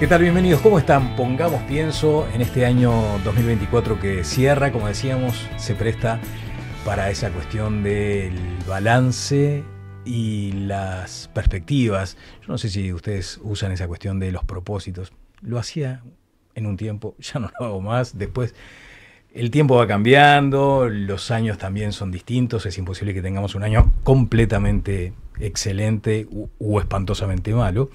¿Qué tal? Bienvenidos. ¿Cómo están? Pongamos Pienso en este año 2024 que cierra, como decíamos, se presta para esa cuestión del balance y las perspectivas. Yo no sé si ustedes usan esa cuestión de los propósitos. Lo hacía en un tiempo, ya no lo hago más. Después el tiempo va cambiando, los años también son distintos. Es imposible que tengamos un año completamente excelente o espantosamente malo.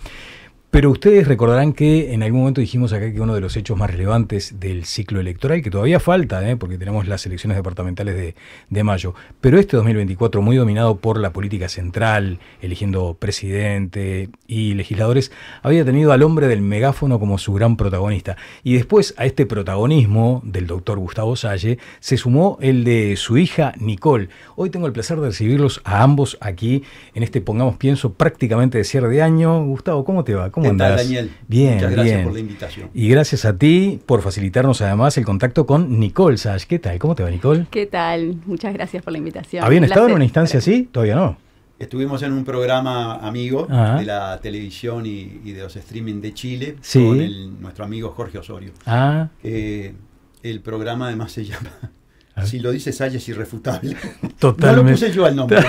Pero ustedes recordarán que en algún momento dijimos acá que uno de los hechos más relevantes del ciclo electoral, que todavía falta, porque tenemos las elecciones departamentales de mayo, pero este 2024 muy dominado por la política central, eligiendo presidente y legisladores, había tenido al hombre del megáfono como su gran protagonista. Y después a este protagonismo del doctor Gustavo Salle se sumó el de su hija Nicole. Hoy tengo el placer de recibirlos a ambos aquí en este Pongamos Pienso prácticamente de cierre de año. Gustavo, ¿cómo te va? ¿Cómo andás? ¿Qué tal, Daniel? Bien, muchas gracias bien. por la invitación. Y gracias a ti por facilitarnos además el contacto con Nicole Salle. ¿Qué tal? ¿Cómo te va, Nicole? ¿Qué tal? Muchas gracias por la invitación. ¿Habían estado en una instancia así? Todavía no. Estuvimos en un programa amigo de la televisión y de los streaming de Chile, sí, con nuestro amigo Jorge Osorio. El programa además se llama... Si lo dice Salle es irrefutable. Totalmente. No lo puse yo al nombre,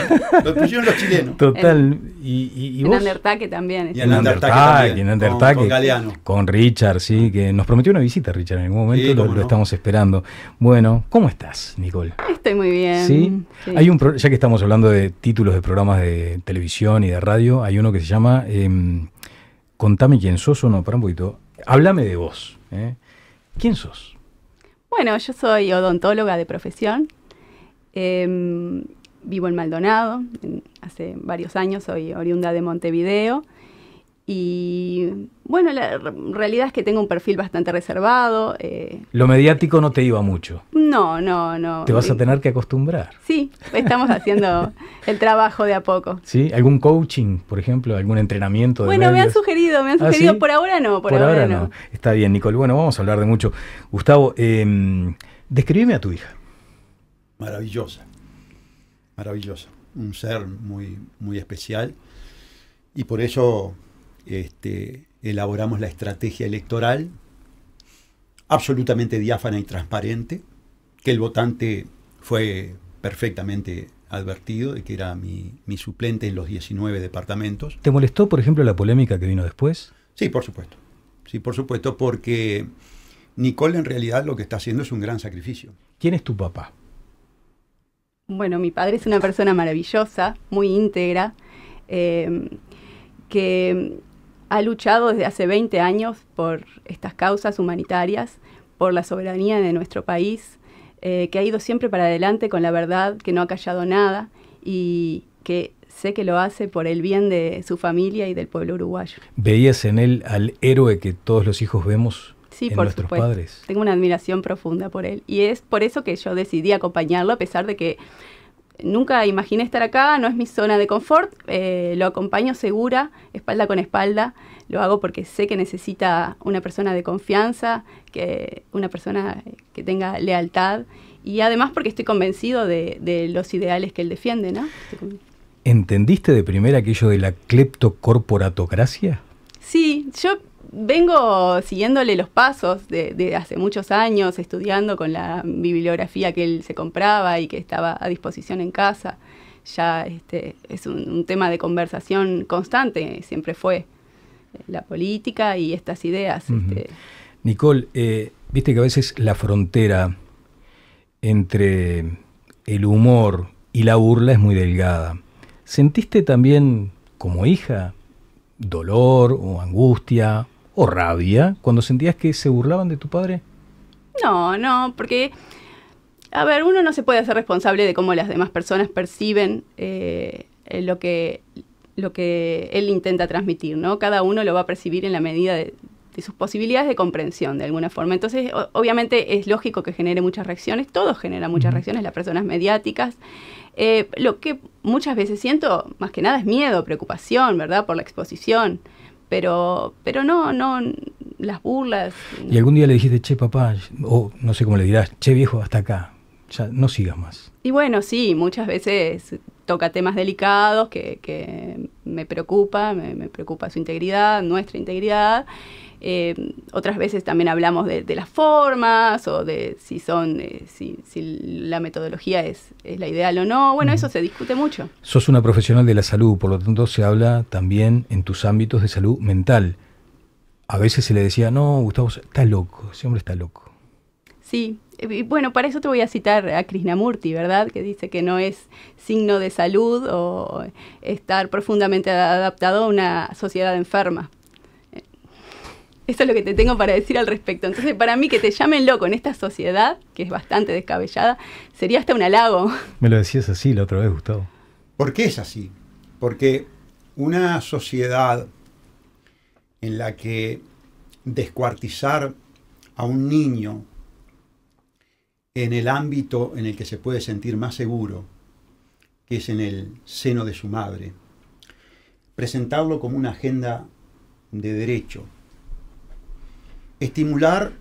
lo pusieron los chilenos. Total. ¿Y vos? En Undertake también. Y en Undertake con Galeano. Con Richard, sí, que nos prometió una visita, Richard, en algún momento, sí, lo estamos esperando. Bueno, ¿cómo estás, Nicole? Estoy muy bien. ¿Sí? Sí. Hay ya que estamos hablando de títulos de programas de televisión y de radio, hay uno que se llama Contame quién sos, o no, para un poquito. Háblame de vos. ¿Quién sos? Bueno, yo soy odontóloga de profesión, vivo en Maldonado, hace varios años, soy oriunda de Montevideo y bueno, la realidad es que tengo un perfil bastante reservado. Lo mediático no te iba mucho. No. Te vas a tener que acostumbrar. Sí, estamos haciendo el trabajo de a poco. ¿Sí? ¿Algún coaching, por ejemplo? ¿Algún entrenamiento de Bueno, medios? me han sugerido, ¿sí? Por ahora no, por ahora no. Está bien, Nicole. Bueno, vamos a hablar de mucho. Gustavo, describime a tu hija. Maravillosa. Un ser muy, muy especial. Y por eso elaboramos la estrategia electoral absolutamente diáfana y transparente, que el votante fue perfectamente advertido de que era mi suplente en los 19 departamentos. ¿Te molestó, por ejemplo, la polémica que vino después? Sí, por supuesto. Sí, por supuesto, porque Nicole en realidad lo que está haciendo es un gran sacrificio. ¿Quién es tu papá? Bueno, mi padre es una persona maravillosa, muy íntegra, que ha luchado desde hace 20 años por estas causas humanitarias, por la soberanía de nuestro país, que ha ido siempre para adelante con la verdad, que no ha callado nada y que sé que lo hace por el bien de su familia y del pueblo uruguayo. ¿Veías en él al héroe que todos los hijos vemos en nuestros padres? Tengo una admiración profunda por él y es por eso que yo decidí acompañarlo, a pesar de que nunca imaginé estar acá, no es mi zona de confort, lo acompaño segura, espalda con espalda, lo hago porque sé que necesita una persona de confianza, una persona que tenga lealtad y además porque estoy convencido de los ideales que él defiende, ¿no? ¿Entendiste de primera aquello de la cleptocorporatocracia? Sí, yo vengo siguiéndole los pasos de hace muchos años, estudiando con la bibliografía que él se compraba y que estaba a disposición en casa. Ya es un tema de conversación constante, siempre fue la política y estas ideas. Nicole, viste que a veces la frontera entre el humor y la burla es muy delgada. ¿Sentiste también como hija dolor o angustia o rabia cuando sentías que se burlaban de tu padre? No, porque, a ver, uno no se puede hacer responsable de cómo las demás personas perciben lo que él intenta transmitir, ¿no? Cada uno lo va a percibir en la medida de sus posibilidades de comprensión, de alguna forma. Entonces, obviamente es lógico que genere muchas reacciones, todos generan muchas reacciones, las personas mediáticas. Lo que muchas veces siento, más que nada, es miedo, preocupación, ¿verdad?, por la exposición. Pero no, las burlas... ¿Y algún día le dijiste, che, papá, o no sé cómo le dirás, che, viejo, hasta acá, ya no sigas más? Y bueno, sí, muchas veces toca temas delicados que me preocupa su integridad, nuestra integridad. Otras veces también hablamos de las formas o de si la metodología es la ideal o no. Bueno, eso se discute mucho. Sos una profesional de la salud, por lo tanto se habla también en tus ámbitos de salud mental. A veces se le decía, no, Gustavo, está loco, ese hombre está loco. Sí, y bueno, para eso te voy a citar a Krishnamurti, ¿verdad? Que dice que no es signo de salud o estar profundamente adaptado a una sociedad enferma. Eso es lo que te tengo para decir al respecto. Entonces, para mí, que te llamen loco en esta sociedad, que es bastante descabellada, sería hasta un halago. Me lo decías así la otra vez, Gustavo. ¿Por qué es así? Porque una sociedad en la que descuartizar a un niño en el ámbito en el que se puede sentir más seguro, que es en el seno de su madre, presentarlo como una agenda de derecho, estimular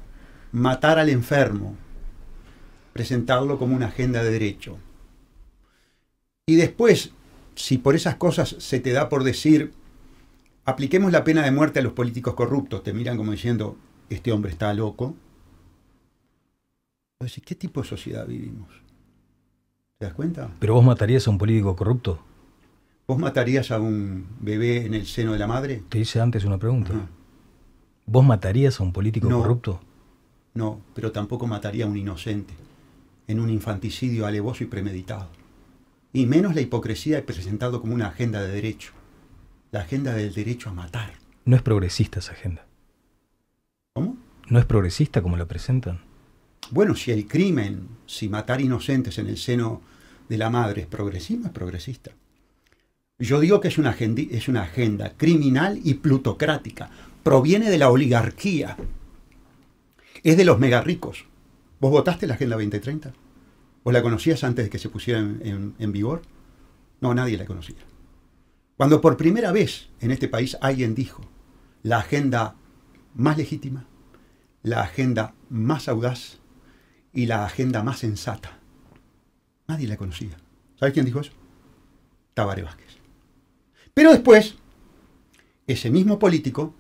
matar al enfermo, presentarlo como una agenda de derecho, y después, si por esas cosas se te da por decir, apliquemos la pena de muerte a los políticos corruptos, te miran como diciendo, este hombre está loco. Entonces, ¿qué tipo de sociedad vivimos? ¿Te das cuenta? ¿Pero vos matarías a un político corrupto? ¿Vos matarías a un bebé en el seno de la madre? Te hice antes una pregunta. Ajá. ¿Vos matarías a un político corrupto? No, pero tampoco mataría a un inocente en un infanticidio alevoso y premeditado. Y menos la hipocresía de presentarlo como una agenda de derecho. La agenda del derecho a matar. No es progresista esa agenda. ¿Cómo? ¿No es progresista como la presentan? Bueno, si el crimen, si matar inocentes en el seno de la madre es progresismo, es progresista. Yo digo que es una agenda criminal y plutocrática. Proviene de la oligarquía. Es de los mega ricos. ¿Vos votaste la Agenda 2030? ¿Vos la conocías antes de que se pusiera en vigor? No, nadie la conocía. Cuando por primera vez en este país alguien dijo la agenda más legítima, la agenda más audaz y la agenda más sensata, nadie la conocía. ¿Sabes quién dijo eso? Tabaré Vázquez. Pero después, ese mismo político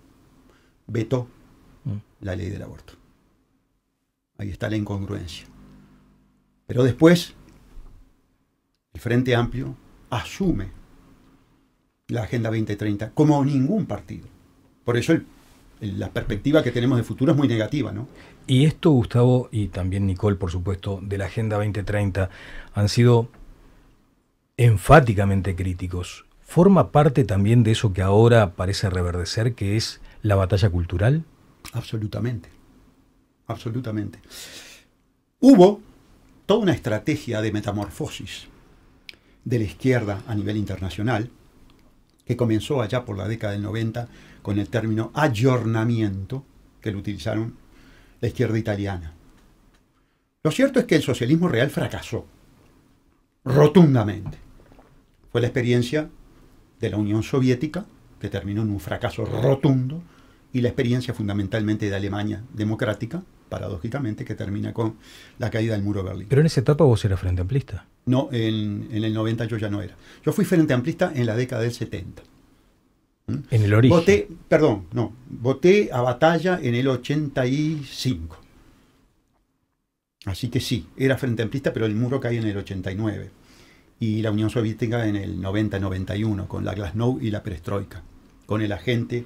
vetó la ley del aborto. Ahí está la incongruencia. Pero después, el Frente Amplio asume la Agenda 2030 como ningún partido. Por eso la perspectiva que tenemos de futuro es muy negativa, ¿no? Y esto, Gustavo, y también Nicole, por supuesto, de la Agenda 2030, han sido enfáticamente críticos. ¿Forma parte también de eso que ahora parece reverdecer, que es la batalla cultural? Absolutamente. Absolutamente. Hubo toda una estrategia de metamorfosis de la izquierda a nivel internacional que comenzó allá por la década del 90 con el término ayornamiento, que lo utilizaron la izquierda italiana. Lo cierto es que el socialismo real fracasó rotundamente. Fue la experiencia de la Unión Soviética, que terminó en un fracaso rotundo, y la experiencia fundamentalmente de Alemania democrática, paradójicamente, que termina con la caída del muro de Berlín. Pero en esa etapa vos eras frente amplista. No, en el 90 yo ya no era. Yo fui frente amplista en la década del 70. En el origen. Voté a Batalla en el 85. Así que sí, era frente amplista, pero el muro cae en el 89. Y la Unión Soviética en el 90-91, con la Glasnost y la Perestroika, con el agente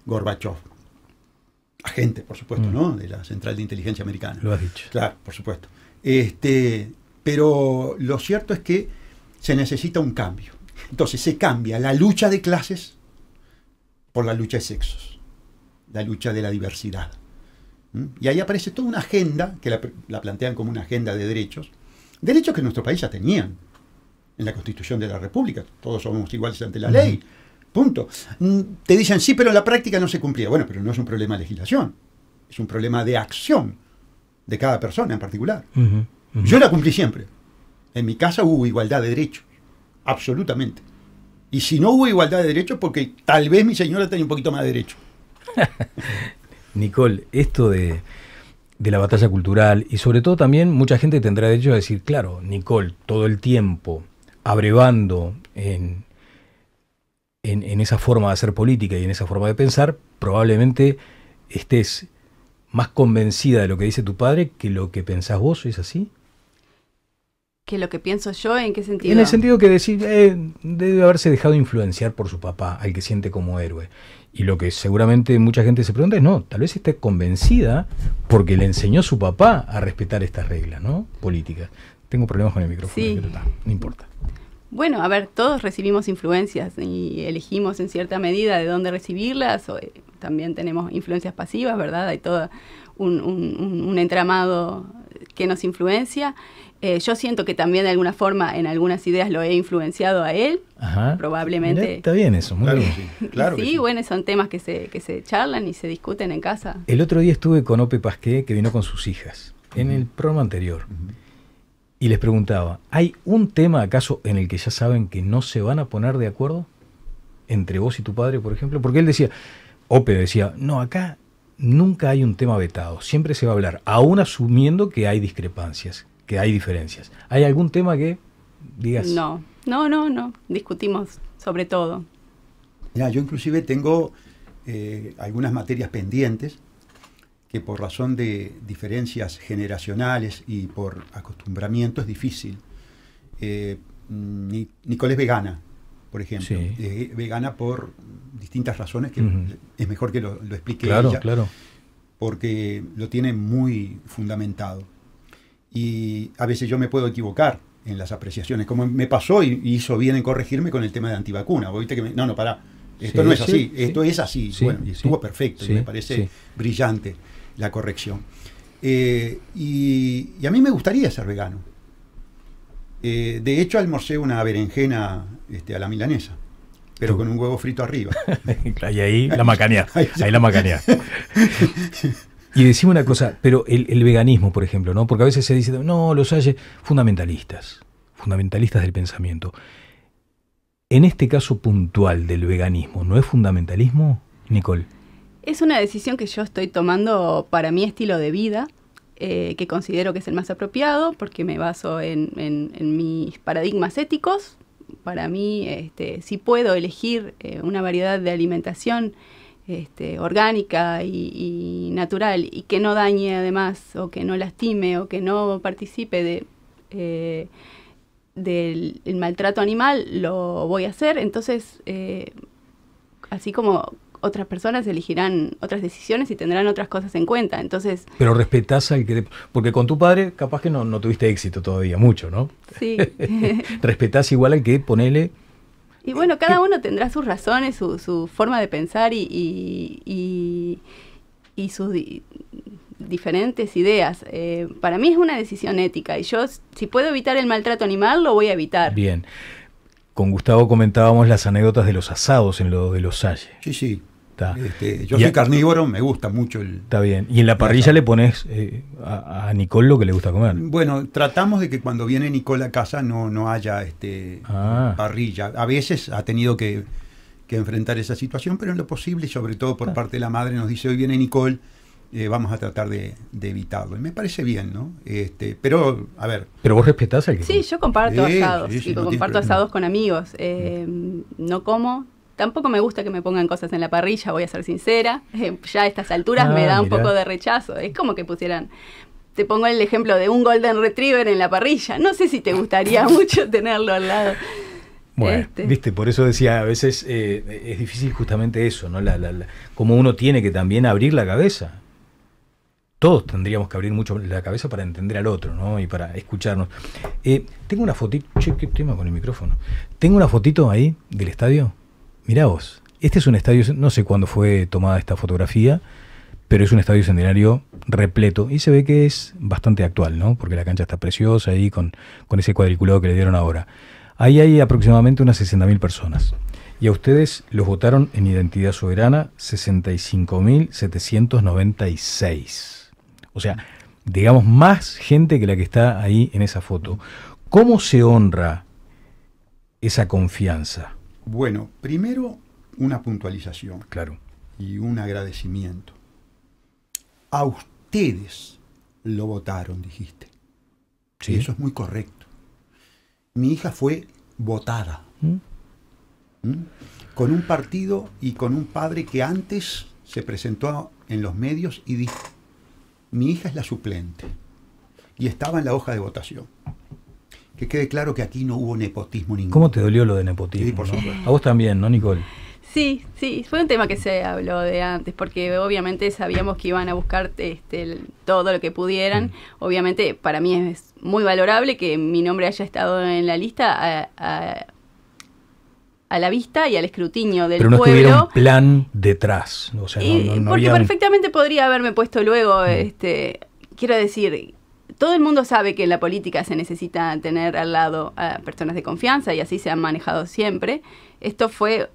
Gorbachev. Agente, por supuesto, ¿no? De la Central de Inteligencia Americana. Lo has dicho. Claro, por supuesto. Pero lo cierto es que se necesita un cambio. Entonces se cambia la lucha de clases por la lucha de sexos, la lucha de la diversidad. Y ahí aparece toda una agenda, que la plantean como una agenda de derechos que en nuestro país ya tenían en la Constitución de la República. Todos somos iguales ante la ley. Punto. Te dicen, sí, pero en la práctica no se cumplía. Bueno, pero no es un problema de legislación. Es un problema de acción de cada persona en particular. Yo la cumplí siempre. En mi casa hubo igualdad de derechos. Absolutamente. Y si no hubo igualdad de derechos, porque tal vez mi señora tenía un poquito más de derecho. Nicole, esto de la batalla cultural, y sobre todo también mucha gente tendrá derecho a decir, claro, Nicole, todo el tiempo abrevando en esa forma de hacer política y en esa forma de pensar, probablemente estés más convencida de lo que dice tu padre que lo que pensás vos. ¿Es así? ¿Que lo que pienso yo? ¿En qué sentido? En el sentido que decir, debe haberse dejado influenciar por su papá, al que siente como héroe. Y lo que seguramente mucha gente se pregunta es, no, tal vez esté convencida porque le enseñó su papá a respetar estas reglas, ¿no? Políticas. Tengo problemas con el micrófono, sí. Pero no importa. Bueno, a ver, todos recibimos influencias y elegimos en cierta medida de dónde recibirlas. También tenemos influencias pasivas, ¿verdad? Hay todo un entramado que nos influencia. Yo siento que también de alguna forma en algunas ideas lo he influenciado a él. Ajá. Probablemente. Mirá, está bien eso, muy bien. Sí, claro sí, bueno, son temas que se charlan y se discuten en casa. El otro día estuve con Ope Pasqué, que vino con sus hijas, en el programa anterior. Y les preguntaba, ¿hay un tema acaso en el que ya saben que no se van a poner de acuerdo? Entre vos y tu padre, por ejemplo. Porque él decía, Ope decía, no, acá nunca hay un tema vetado. Siempre se va a hablar, aún asumiendo que hay discrepancias, que hay diferencias. ¿Hay algún tema que digas? No. Discutimos sobre todo. Ya, yo inclusive tengo algunas materias pendientes que por razón de diferencias generacionales y por acostumbramiento es difícil. Nicole es vegana, por ejemplo. Sí. Vegana por distintas razones que es mejor que lo explique ella. Claro. Porque lo tiene muy fundamentado. Y a veces yo me puedo equivocar en las apreciaciones, como me pasó y hizo bien en corregirme con el tema de antivacuna. ¿Viste que no, pará, esto no es así, esto es así. Sí, bueno, y estuvo perfecto, y me parece brillante la corrección. Y a mí me gustaría ser vegano. De hecho, almorcé una berenjena a la milanesa, pero con un huevo frito arriba. Y ahí la macanea. Ahí la macanea. Y decime una cosa, pero el veganismo, por ejemplo, ¿no? Porque a veces se dice, no, los hay fundamentalistas del pensamiento. En este caso puntual del veganismo, ¿no es fundamentalismo, Nicole? Es una decisión que yo estoy tomando para mi estilo de vida, que considero que es el más apropiado, porque me baso en mis paradigmas éticos. Para mí, si puedo elegir una variedad de alimentación orgánica y natural, y que no dañe además, o que no lastime, o que no participe del maltrato animal, lo voy a hacer. Entonces, así como otras personas elegirán otras decisiones y tendrán otras cosas en cuenta. Entonces, pero respetás al que... Porque con tu padre capaz que no tuviste éxito todavía, mucho, ¿no? Sí. Respetás igual al que ponele... Y bueno, cada uno tendrá sus razones, su forma de pensar y sus diferentes ideas. Para mí es una decisión ética y yo, si puedo evitar el maltrato animal, lo voy a evitar. Bien. Con Gustavo comentábamos las anécdotas de los asados en lo de los Salle. Sí. Yo soy carnívoro, me gusta mucho el... Está bien. Y en la parrilla le pones a Nicole lo que le gusta comer. Bueno, tratamos de que cuando viene Nicole a casa no haya parrilla. A veces ha tenido que enfrentar esa situación, pero en lo posible, sobre todo por parte de la madre, nos dice, hoy viene Nicole, vamos a tratar de evitarlo. Y me parece bien, ¿no? Pero, a ver... ¿Pero vos respetás al que Sí, yo comparto asados. Sí, comparto asados con amigos. No como... Tampoco me gusta que me pongan cosas en la parrilla, voy a ser sincera. Ya a estas alturas me da un poco de rechazo. Es como que pusieran... Te pongo el ejemplo de un Golden Retriever en la parrilla. No sé si te gustaría mucho tenerlo al lado. Bueno, viste, por eso decía, a veces es difícil justamente eso, ¿no? Como uno tiene que también abrir la cabeza. Todos tendríamos que abrir mucho la cabeza para entender al otro, ¿no? Y para escucharnos. Tengo una fotito... Che, ¿qué tema con el micrófono? Tengo una fotito ahí del estadio. Mirá vos, este es un estadio, no sé cuándo fue tomada esta fotografía, pero es un estadio centenario repleto y se ve que es bastante actual, ¿no? Porque la cancha está preciosa ahí con ese cuadriculado que le dieron ahora. Ahí hay aproximadamente unas 60.000 personas. Y a ustedes los votaron en Identidad Soberana 65.796. O sea, digamos, más gente que la que está ahí en esa foto. ¿Cómo se honra esa confianza? Bueno, primero una puntualización. Claro. Y un agradecimiento. A ustedes lo votaron, dijiste. Sí. Y eso es muy correcto. Mi hija fue votada. Con un partido y con un padre que antes se presentó en los medios y dijo: mi hija es la suplente. Y estaba en la hoja de votación. Que quede claro que aquí no hubo nepotismo ninguno. ¿Cómo te dolió lo de nepotismo? Sí, por supuesto. A vos también, ¿no, Nicole? Sí, fue un tema que se habló de antes, porque obviamente sabíamos que iban a buscar todo lo que pudieran. Obviamente para mí es muy valorable que mi nombre haya estado en la lista a la vista y al escrutinio del pueblo. Pero no estuviera un plan detrás. O sea, no porque había perfectamente podría haberme puesto luego, quiero decir, todo el mundo sabe que en la política se necesita tener al lado a personas de confianza y así se han manejado siempre. Esto fue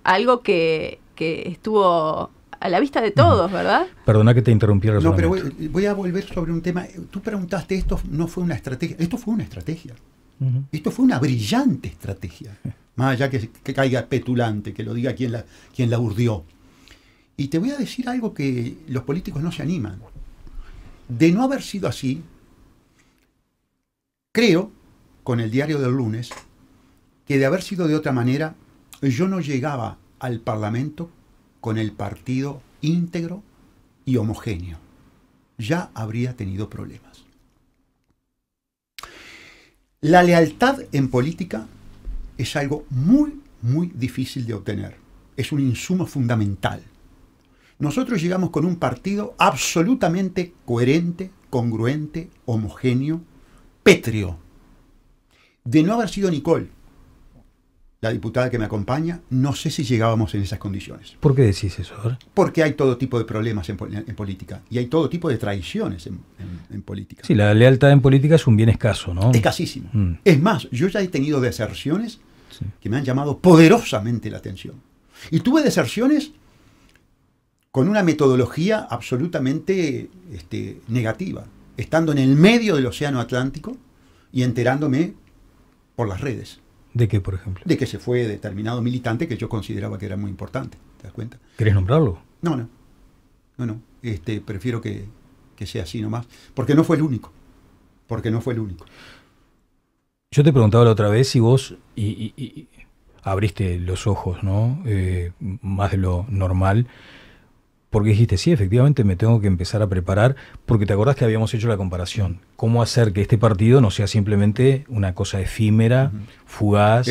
algo que estuvo a la vista de todos, ¿verdad? Perdona que te interrumpí. No, pero voy a volver sobre un tema. Tú preguntaste, esto no fue una estrategia. Esto fue una estrategia. Esto fue una brillante estrategia. Más allá que caiga petulante, que lo diga quien la urdió. Y te voy a decir algo que los políticos no se animan. De no haber sido así, creo, con el diario del lunes, que de haber sido de otra manera, yo no llegaba al Parlamento con el partido íntegro y homogéneo. Ya habría tenido problemas. La lealtad en política es algo muy, muy difícil de obtener. Es un insumo fundamental. Nosotros llegamos con un partido absolutamente coherente, congruente, homogéneo, pétreo. De no haber sido Nicole, la diputada que me acompaña, no sé si llegábamos en esas condiciones. ¿Por qué decís eso? Porque hay todo tipo de problemas en política y hay todo tipo de traiciones en política. Sí, la lealtad en política es un bien escaso, ¿no? Escasísimo. Es más, yo ya he tenido deserciones que me han llamado poderosamente la atención. Y tuve deserciones con una metodología absolutamente negativa, estando en el medio del océano Atlántico y enterándome por las redes. ¿De qué, por ejemplo? De que se fue determinado militante que yo consideraba que era muy importante. ¿Te das cuenta? ¿Querés nombrarlo? No. Prefiero que sea así nomás. Porque no fue el único. Yo te preguntaba la otra vez si vos y abriste los ojos, ¿no? Más de lo normal. Porque dijiste, sí, efectivamente me tengo que empezar a preparar, porque te acordás que habíamos hecho la comparación. ¿Cómo hacer que este partido no sea simplemente una cosa efímera, fugaz,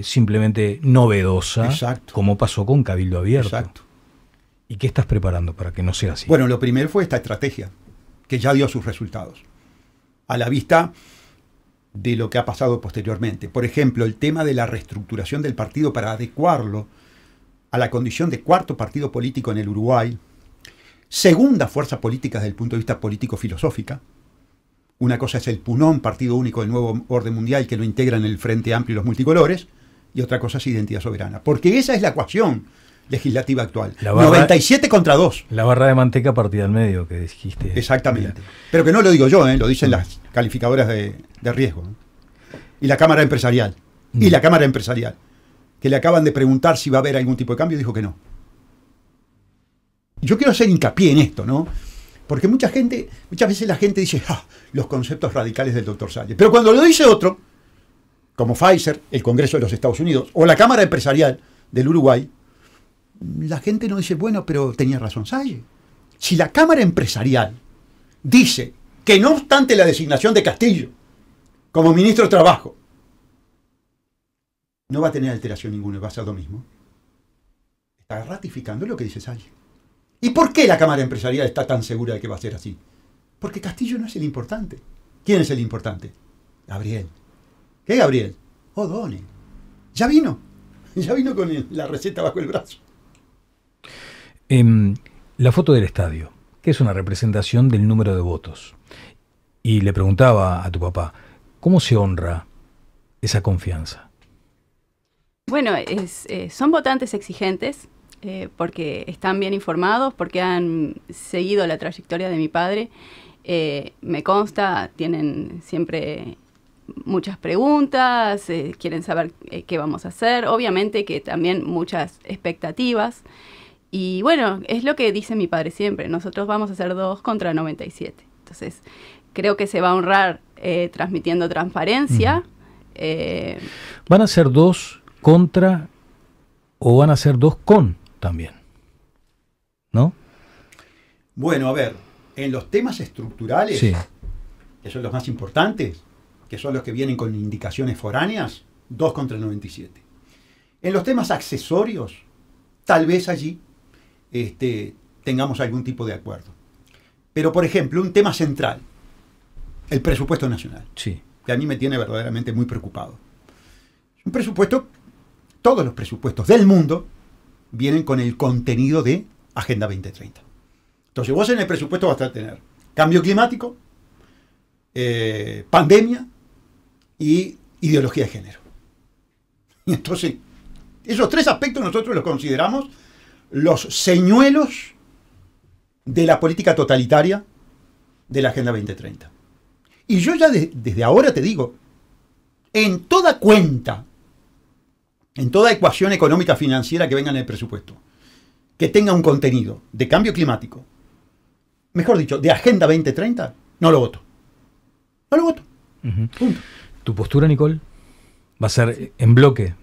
simplemente novedosa, como pasó con Cabildo Abierto? Exacto. ¿Y qué estás preparando para que no sea así? Bueno, lo primero fue esta estrategia, que ya dio sus resultados, a la vista de lo que ha pasado posteriormente. Por ejemplo, el tema de la reestructuración del partido para adecuarlo a la condición de cuarto partido político en el Uruguay, segunda fuerza política desde el punto de vista político-filosófica. Una cosa es el PUNOM, Partido Único del Nuevo Orden Mundial, que lo integran el Frente Amplio y los Multicolores, y otra cosa es Identidad Soberana. Porque esa es la ecuación legislativa actual. 97 contra 2. La barra de manteca partida al medio, que dijiste. Exactamente. Pero que no lo digo yo, lo dicen las calificadoras de riesgo. Y la Cámara Empresarial. Que le acaban de preguntar si va a haber algún tipo de cambio, dijo que no. Yo quiero hacer hincapié en esto, ¿no? Porque muchas veces la gente dice, los conceptos radicales del doctor Salles. Pero cuando lo dice otro, como Pfizer, el Congreso de los Estados Unidos, o la Cámara Empresarial del Uruguay, la gente no dice, bueno, pero tenía razón Salles. Si la Cámara Empresarial dice que no obstante la designación de Castillo como ministro de Trabajo, no va a tener alteración ninguna, va a ser lo mismo. Está ratificando lo que dice Salles. ¿Y por qué la Cámara Empresarial está tan segura de que va a ser así? Porque Castillo no es el importante. ¿Quién es el importante? Gabriel. ¿Qué Gabriel? O'Donnell. Ya vino con la receta bajo el brazo. La foto del estadio, que es una representación del número de votos. Y le preguntaba a tu papá, ¿cómo se honra esa confianza? Bueno, son votantes exigentes porque están bien informados, porque han seguido la trayectoria de mi padre. Me consta, tienen siempre muchas preguntas, quieren saber qué vamos a hacer. Obviamente que también muchas expectativas. Y bueno, es lo que dice mi padre siempre, nosotros vamos a hacer 2 contra 97. Entonces, creo que se va a honrar transmitiendo transparencia. ¿Van a ser 2 contra o van a ser 2 con también? ¿No? Bueno, a ver, en los temas estructurales, sí, que son los más importantes, que son los que vienen con indicaciones foráneas, 2 contra 97. En los temas accesorios, tal vez allí tengamos algún tipo de acuerdo. Pero, por ejemplo, un tema central, el presupuesto nacional, sí, que a mí me tiene verdaderamente muy preocupado. Un presupuesto, todos los presupuestos del mundo vienen con el contenido de Agenda 2030. Entonces vos en el presupuesto vas a tener cambio climático, pandemia y ideología de género. Y entonces, esos 3 aspectos nosotros los consideramos los señuelos de la política totalitaria de la Agenda 2030. Y yo ya desde ahora te digo, en toda cuenta, en toda ecuación económica financiera que venga en el presupuesto, que tenga un contenido de cambio climático, mejor dicho, de Agenda 2030, no lo voto. No lo voto. Punto. ¿Tu postura, Nicole, va a ser en bloque?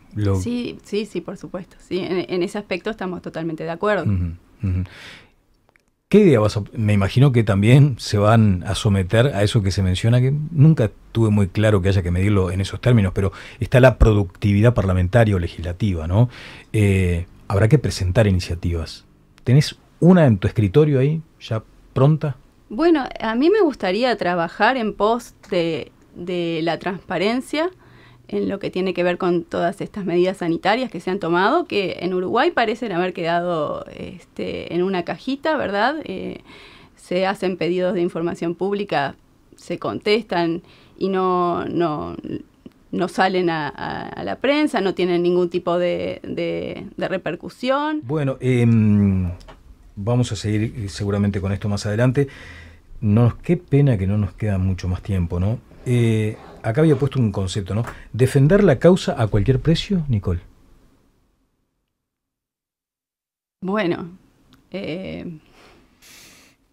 Sí, por supuesto. Sí, en ese aspecto estamos totalmente de acuerdo. ¿Qué idea vas a...? Me imagino que también se van a someter a eso que se menciona, que nunca tuve muy claro que haya que medirlo en esos términos, pero está la productividad parlamentaria o legislativa, ¿no? Habrá que presentar iniciativas. ¿Tenés una en tu escritorio ahí, ya pronta? Bueno, a mí me gustaría trabajar en pos de la transparencia en lo que tiene que ver con todas estas medidas sanitarias que se han tomado, que en Uruguay parecen haber quedado en una cajita, ¿verdad? Se hacen pedidos de información pública, se contestan y no salen a la prensa, no tienen ningún tipo de repercusión. Bueno, vamos a seguir seguramente con esto más adelante. Qué pena que no nos queda mucho más tiempo, ¿no? Acá había puesto un concepto, ¿no? ¿Defender la causa a cualquier precio, Nicole? Bueno,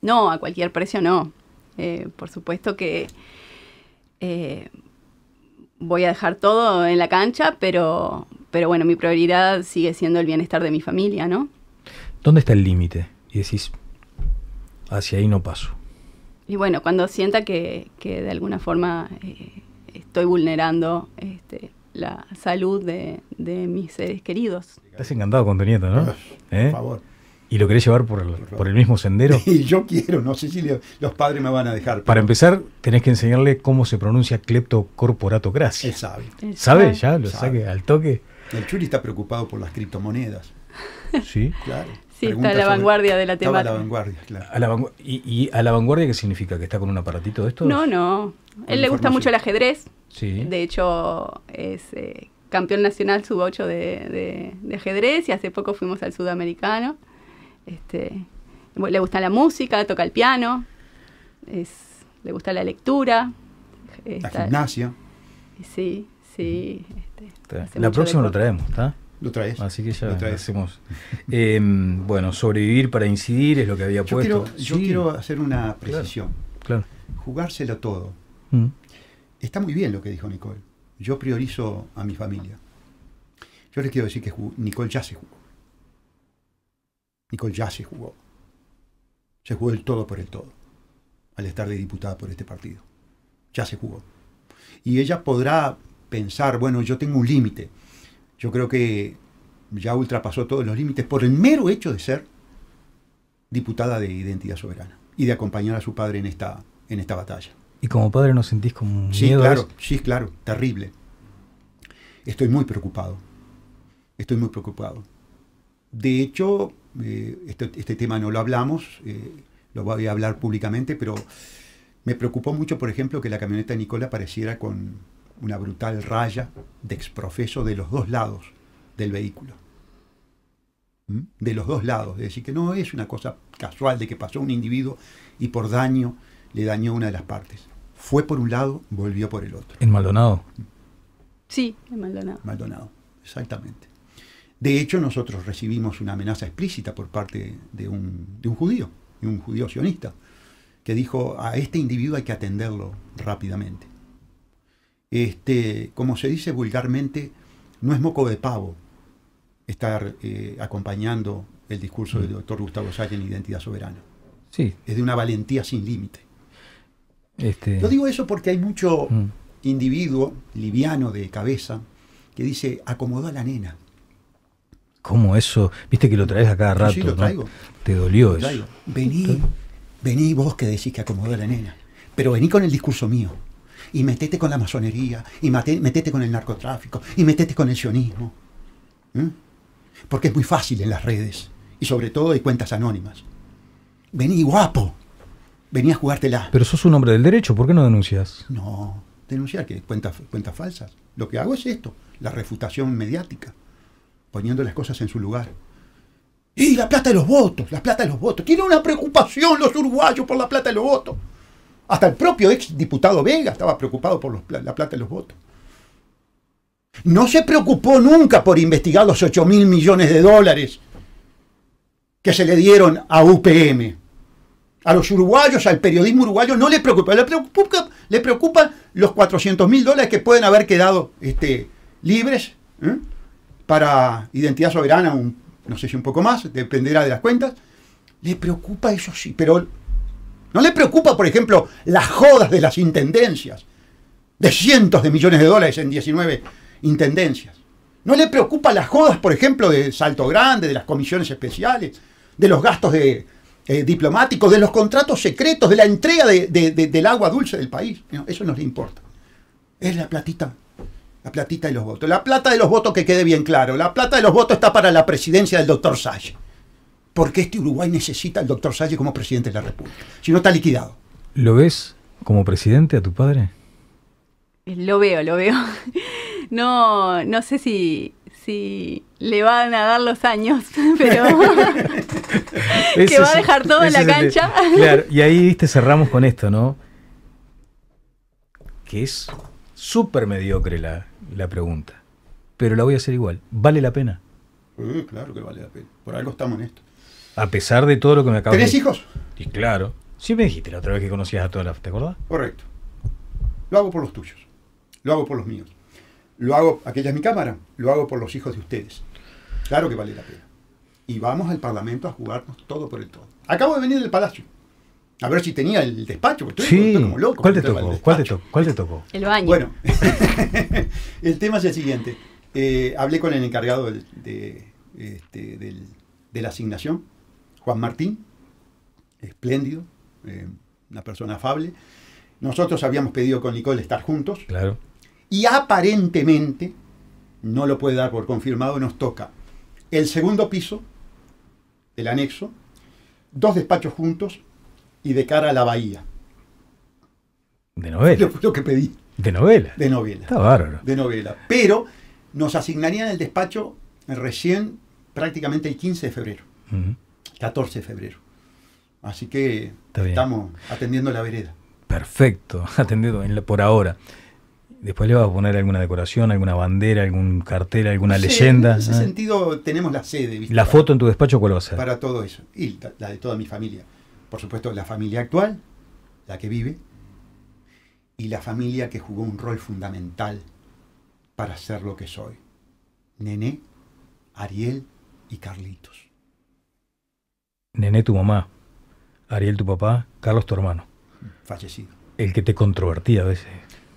no, a cualquier precio no. Por supuesto que voy a dejar todo en la cancha, pero bueno, mi prioridad sigue siendo el bienestar de mi familia, ¿no? ¿Dónde está el límite? Y decís, hacia ahí no paso. Y bueno, cuando sienta que de alguna forma estoy vulnerando la salud de mis seres queridos. Estás encantado con tu nieto, ¿no? Por favor. ¿Y lo querés llevar por el mismo sendero? Y yo quiero, no sé si los padres me van a dejar. Pero... Para empezar, tenés que enseñarle cómo se pronuncia cleptocorporatocracia. Él sabe. ¿Sabe? Ya lo saque al toque. El Churi está preocupado por las criptomonedas. Sí. Claro. Sí, está a la vanguardia de la temática. Estaba a la vanguardia, claro. ¿Y a la vanguardia qué significa? ¿Que está con un aparatito de estos? No. A él le gusta mucho el ajedrez. Sí. De hecho, es campeón nacional sub-8 de ajedrez y hace poco fuimos al sudamericano. Le gusta la música, toca el piano, le gusta la lectura. La gimnasia. Sí. La próxima lo traemos, ¿está? Lo traes. Así que ya hacemos. Bueno, sobrevivir para incidir es lo que había puesto. Yo quiero hacer una precisión. Claro. Jugárselo todo. Está muy bien lo que dijo Nicole. Yo priorizo a mi familia. Yo les quiero decir que Nicole ya se jugó. Nicole ya se jugó. Se jugó el todo por el todo. Al estar de diputada por este partido. Ya se jugó. Y ella podrá pensar, bueno, yo tengo un límite. Yo creo que ya ultrapasó todos los límites por el mero hecho de ser diputada de Identidad Soberana y de acompañar a su padre en esta batalla. ¿Y como padre no sentís como un sí, miedo? Claro, sí, claro, terrible. Estoy muy preocupado. De hecho, este tema no lo hablamos, lo voy a hablar públicamente, pero me preocupó mucho, por ejemplo, que la camioneta de Nicole apareciera con una brutal raya de exprofeso de los dos lados del vehículo. De los dos lados. Es decir, que no es una cosa casual de que pasó un individuo y por daño le dañó una de las partes. Fue por un lado, volvió por el otro. ¿En Maldonado? Sí, en Maldonado. Maldonado, exactamente. De hecho, nosotros recibimos una amenaza explícita por parte de un judío sionista, que dijo, a este individuo hay que atenderlo rápidamente. como se dice vulgarmente, no es moco de pavo estar acompañando el discurso del doctor Gustavo Sala en Identidad Soberana. Sí. Es de una valentía sin límite. Yo digo eso porque hay mucho individuo liviano de cabeza que dice, acomodó a la nena. ¿Cómo eso? Viste que lo traes a cada rato. Sí, lo traigo. ¿No? ¿Te dolió eso? Traigo. Vení vos que decís que acomodó a la nena. Pero vení con el discurso mío. Y metete con la masonería. Y metete con el narcotráfico. Y metete con el sionismo. Porque es muy fácil en las redes. Y sobre todo hay cuentas anónimas. Vení, guapo. Vení a jugártela. Pero sos un hombre del derecho. ¿Por qué no denuncias? No. Denunciar que cuentas falsas. Lo que hago es esto. La refutación mediática. Poniendo las cosas en su lugar. Y la plata de los votos, Tiene una preocupación los uruguayos por la plata de los votos. Hasta el propio ex diputado Vega estaba preocupado por la plata de los votos. No se preocupó nunca por investigar los 8.000 millones de dólares que se le dieron a UPM. A los uruguayos, al periodismo uruguayo, no le preocupa. Le preocupan los 400.000 dólares que pueden haber quedado libres para Identidad Soberana, no sé si un poco más, dependerá de las cuentas. Le preocupa eso sí, pero no le preocupa, por ejemplo, las jodas de las intendencias, de cientos de millones de dólares en 19 intendencias. No le preocupa las jodas, por ejemplo, de Salto Grande, de las comisiones especiales, de los gastos diplomáticos, de los contratos secretos, de la entrega del agua dulce del país. No, eso no le importa. Es la platita de los votos. La plata de los votos, que quede bien claro. La plata de los votos está para la presidencia del doctor Salle. Porque Uruguay necesita al doctor Salle como presidente de la República. Si no, está liquidado. ¿Lo ves como presidente a tu padre? Lo veo. No sé si le van a dar los años, pero que va a dejar todo en la cancha. Claro, y ahí, viste, cerramos con esto, ¿no? Que es súper mediocre la pregunta, pero la voy a hacer igual. ¿Vale la pena? Claro que vale la pena. Por algo estamos en esto. A pesar de todo lo que me acabas de decir. ¿Tenés hijos? Y claro. Sí me dijiste la otra vez que conocías a todas las... ¿Te acordás? Correcto. Lo hago por los tuyos. Lo hago por los míos. Lo hago, aquella es mi cámara, lo hago por los hijos de ustedes. Claro que vale la pena. Y vamos al Parlamento a jugarnos todo por el todo. Acabo de venir del Palacio. A ver si tenía el despacho. Estoy como loco. ¿Cuál te tocó? ¿Cuál te tocó? El baño. Bueno, el tema es el siguiente. Hablé con el encargado de la asignación, Juan Martín, espléndido, una persona afable. Nosotros habíamos pedido con Nicole estar juntos. Claro. Y aparentemente, no lo puede dar por confirmado, nos toca el segundo piso del anexo, 2 despachos juntos y de cara a la bahía. De novela. Fue lo que pedí. ¿De novela? De novela. Está bárbaro. De novela. Pero nos asignarían el despacho recién prácticamente el 15 de febrero. 14 de febrero. Así que estamos atendiendo la vereda. Perfecto, atendiendo por ahora. Después le vas a poner alguna decoración, alguna bandera, algún cartel, alguna leyenda. En ese sentido tenemos la sede. ¿Viste? ¿La foto en tu despacho cuál va a ser? Para todo eso. Y la de toda mi familia. Por supuesto, la familia actual, la que vive, y la familia que jugó un rol fundamental para ser lo que soy. Nené, Ariel y Carlitos. Nené, tu mamá. Ariel, tu papá. Carlos, tu hermano. Fallecido. El que te controvertía a veces.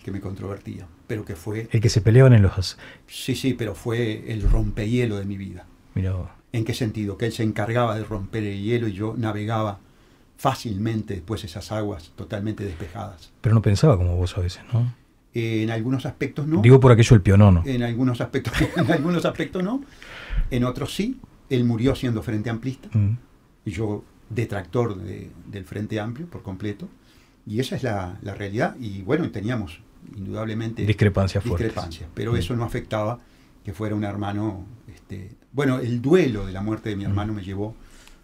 Que me controvertía, pero que fue... El que se peleaban en los... Sí, pero fue el rompehielo de mi vida. Mirá. ¿En qué sentido? Que él se encargaba de romper el hielo y yo navegaba fácilmente después esas aguas totalmente despejadas. Pero no pensaba como vos a veces, ¿no? En algunos aspectos no. Digo por aquello el pionono. En algunos aspectos no. En otros sí. Él murió siendo Frente Amplista. Y yo detractor del Frente Amplio por completo. Y esa es la realidad. Y bueno, teníamos indudablemente discrepancias, pero eso no afectaba que fuera un hermano. Bueno, el duelo de la muerte de mi hermano me llevó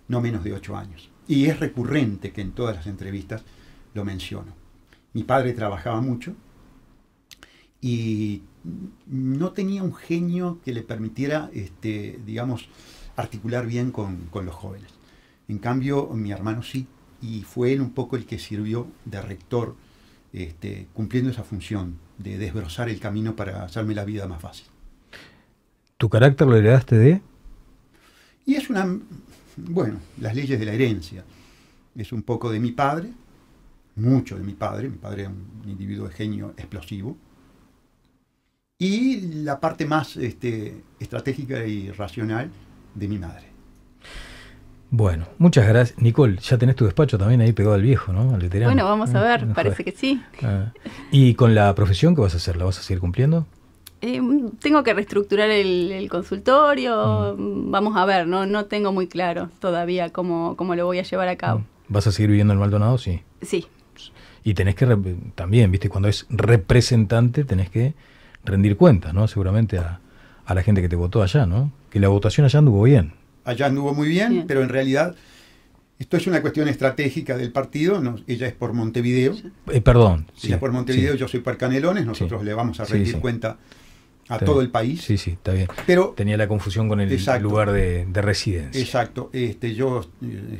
no menos de 8 años. Y es recurrente que en todas las entrevistas lo menciono. Mi padre trabajaba mucho y no tenía un genio que le permitiera, digamos, articular bien con los jóvenes. En cambio, mi hermano sí, y fue él un poco el que sirvió de rector cumpliendo esa función de desbrozar el camino para hacerme la vida más fácil. ¿Tu carácter lo heredaste de? Y es las leyes de la herencia. Es un poco de mi padre, mucho de mi padre. Mi padre era un individuo de genio explosivo. Y la parte más estratégica y racional de mi madre. Bueno, muchas gracias. Nicole, ya tenés tu despacho también ahí pegado al viejo, ¿no? Al veterano. Bueno, vamos a ver, parece que sí. ¿Y con la profesión qué vas a hacer? ¿La vas a seguir cumpliendo? Tengo que reestructurar el consultorio, vamos a ver, no tengo muy claro todavía cómo lo voy a llevar a cabo. ¿Vas a seguir viviendo en Maldonado? Sí. Sí. Y tenés que, también, viste, cuando es representante tenés que rendir cuentas, ¿no? Seguramente a la gente que te votó allá, ¿no? Que la votación allá anduvo bien. Allá anduvo muy bien, pero en realidad esto es una cuestión estratégica del partido. Ella es por Montevideo. Perdón. Ella es por Montevideo, yo soy por Canelones. Nosotros le vamos a rendir cuenta a todo el país. Sí, está bien. Pero tenía la confusión con el lugar de residencia. Exacto. Yo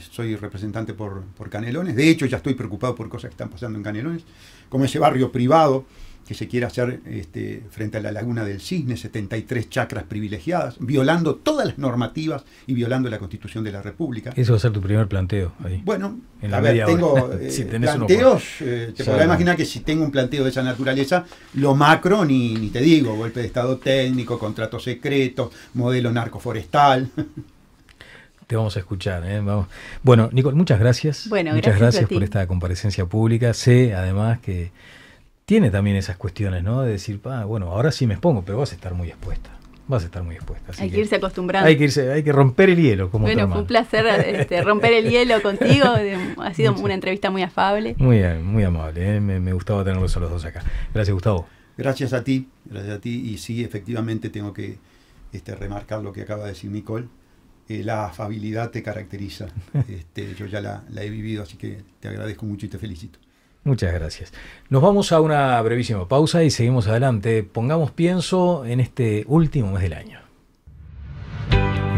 soy representante por Canelones. De hecho, ya estoy preocupado por cosas que están pasando en Canelones, como ese barrio privado que se quiere hacer frente a la Laguna del Cisne, 73 chacras privilegiadas, violando todas las normativas y violando la Constitución de la República. Eso va a ser tu primer planteo ahí. Bueno, tengo si planteos, te podrás imaginar que si tengo un planteo de esa naturaleza, lo macro ni te digo, golpe de estado técnico, contrato secreto, modelo narcoforestal. Te vamos a escuchar, ¿eh? Vamos. Bueno, Nicole, muchas gracias. Bueno, muchas gracias por esta comparecencia pública. Sé, además, que tiene también esas cuestiones, ¿no? De decir, bueno, ahora sí me expongo, pero vas a estar muy expuesta. Así hay que irse acostumbrando. Hay que romper el hielo. Como bueno, fue un placer romper el hielo contigo. Ha sido una entrevista muy afable. Muy amable, ¿eh? Me gustaba tenerlos a los dos acá. Gracias, Gustavo. Gracias a ti. Y sí, efectivamente tengo que remarcar lo que acaba de decir Nicole. La afabilidad te caracteriza. Yo ya la he vivido, así que te agradezco mucho y te felicito. Muchas gracias. Nos vamos a una brevísima pausa y seguimos adelante. Pongamos pienso en este último mes del año.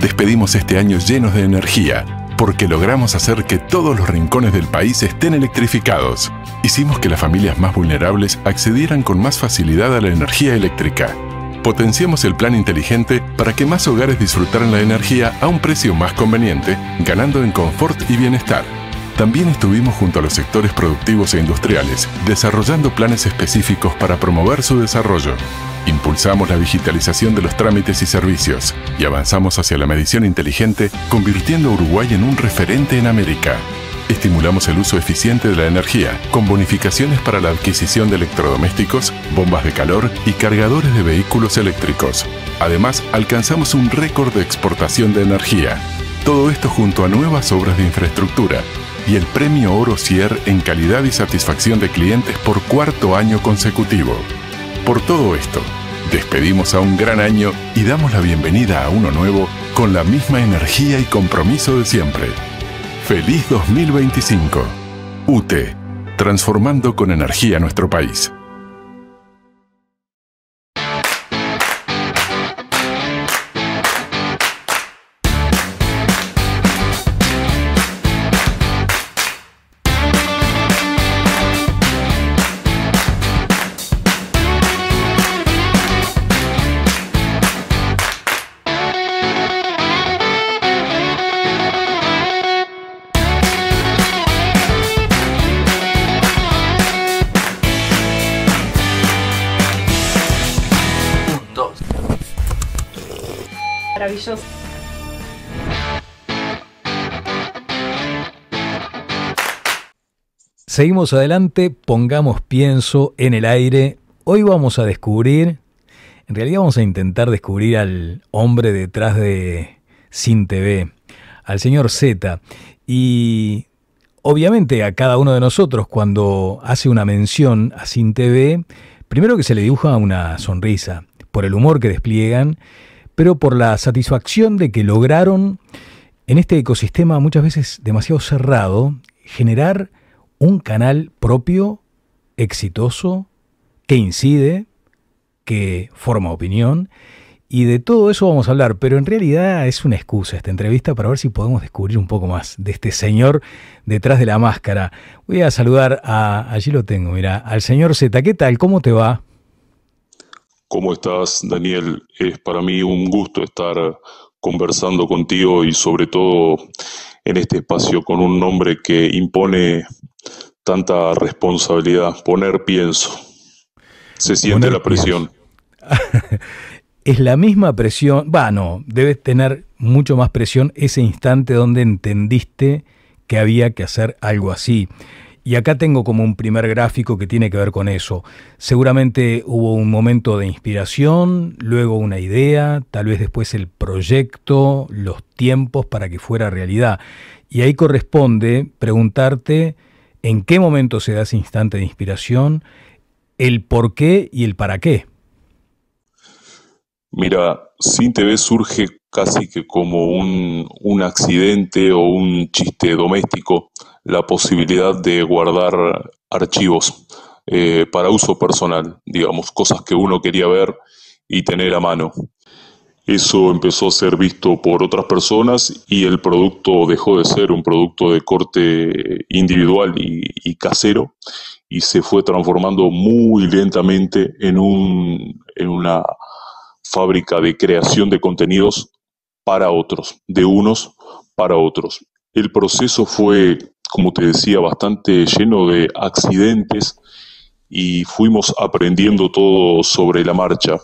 Despedimos este año llenos de energía, porque logramos hacer que todos los rincones del país estén electrificados. Hicimos que las familias más vulnerables accedieran con más facilidad a la energía eléctrica. Potenciamos el plan inteligente para que más hogares disfrutaran la energía a un precio más conveniente, ganando en confort y bienestar. También estuvimos junto a los sectores productivos e industriales, desarrollando planes específicos para promover su desarrollo. Impulsamos la digitalización de los trámites y servicios y avanzamos hacia la medición inteligente, convirtiendo a Uruguay en un referente en América. Estimulamos el uso eficiente de la energía, con bonificaciones para la adquisición de electrodomésticos, bombas de calor y cargadores de vehículos eléctricos. Además, alcanzamos un récord de exportación de energía. Todo esto junto a nuevas obras de infraestructura y el premio Oro Cier en calidad y satisfacción de clientes por 4º año consecutivo. Por todo esto, despedimos a un gran año y damos la bienvenida a uno nuevo con la misma energía y compromiso de siempre. ¡Feliz 2025! UTE, transformando con energía nuestro país. Maravilloso. Seguimos adelante, pongamos pienso en el aire. Hoy vamos a descubrir, en realidad vamos a intentar descubrir al hombre detrás de Sin TV, al señor Z. Y obviamente a cada uno de nosotros cuando hace una mención a Sin TV, primero que se le dibuja una sonrisa, por el humor que despliegan, pero por la satisfacción de que lograron, en este ecosistema muchas veces demasiado cerrado, generar un canal propio, exitoso, que incide, que forma opinión Y de todo eso vamos a hablar, pero en realidad es una excusa esta entrevista para ver si podemos descubrir un poco más de este señor detrás de la máscara. Voy a saludar allí lo tengo, mira, al señor Z. ¿Qué tal? ¿Cómo te va? ¿Cómo estás, Daniel? Es para mí un gusto estar conversando contigo y sobre todo en este espacio con un nombre que impone tanta responsabilidad. Poner pienso. Se siente la presión. Es la misma presión, no, debes tener mucho más presión ese instante donde entendiste que había que hacer algo así. Y acá tengo como un primer gráfico que tiene que ver con eso. Seguramente hubo un momento de inspiración, luego una idea, tal vez después el proyecto, los tiempos para que fuera realidad. Y ahí corresponde preguntarte en qué momento se da ese instante de inspiración, el por qué y el para qué. Mira, SinTV surge casi que como un accidente o un chiste doméstico, la posibilidad de guardar archivos para uso personal, digamos, cosas que uno quería ver y tener a mano. Eso empezó a ser visto por otras personas y el producto dejó de ser un producto de corte individual y casero y se fue transformando muy lentamente en una fábrica de creación de contenidos para otros, de unos para otros. El proceso fue, como te decía, bastante lleno de accidentes y fuimos aprendiendo todo sobre la marcha.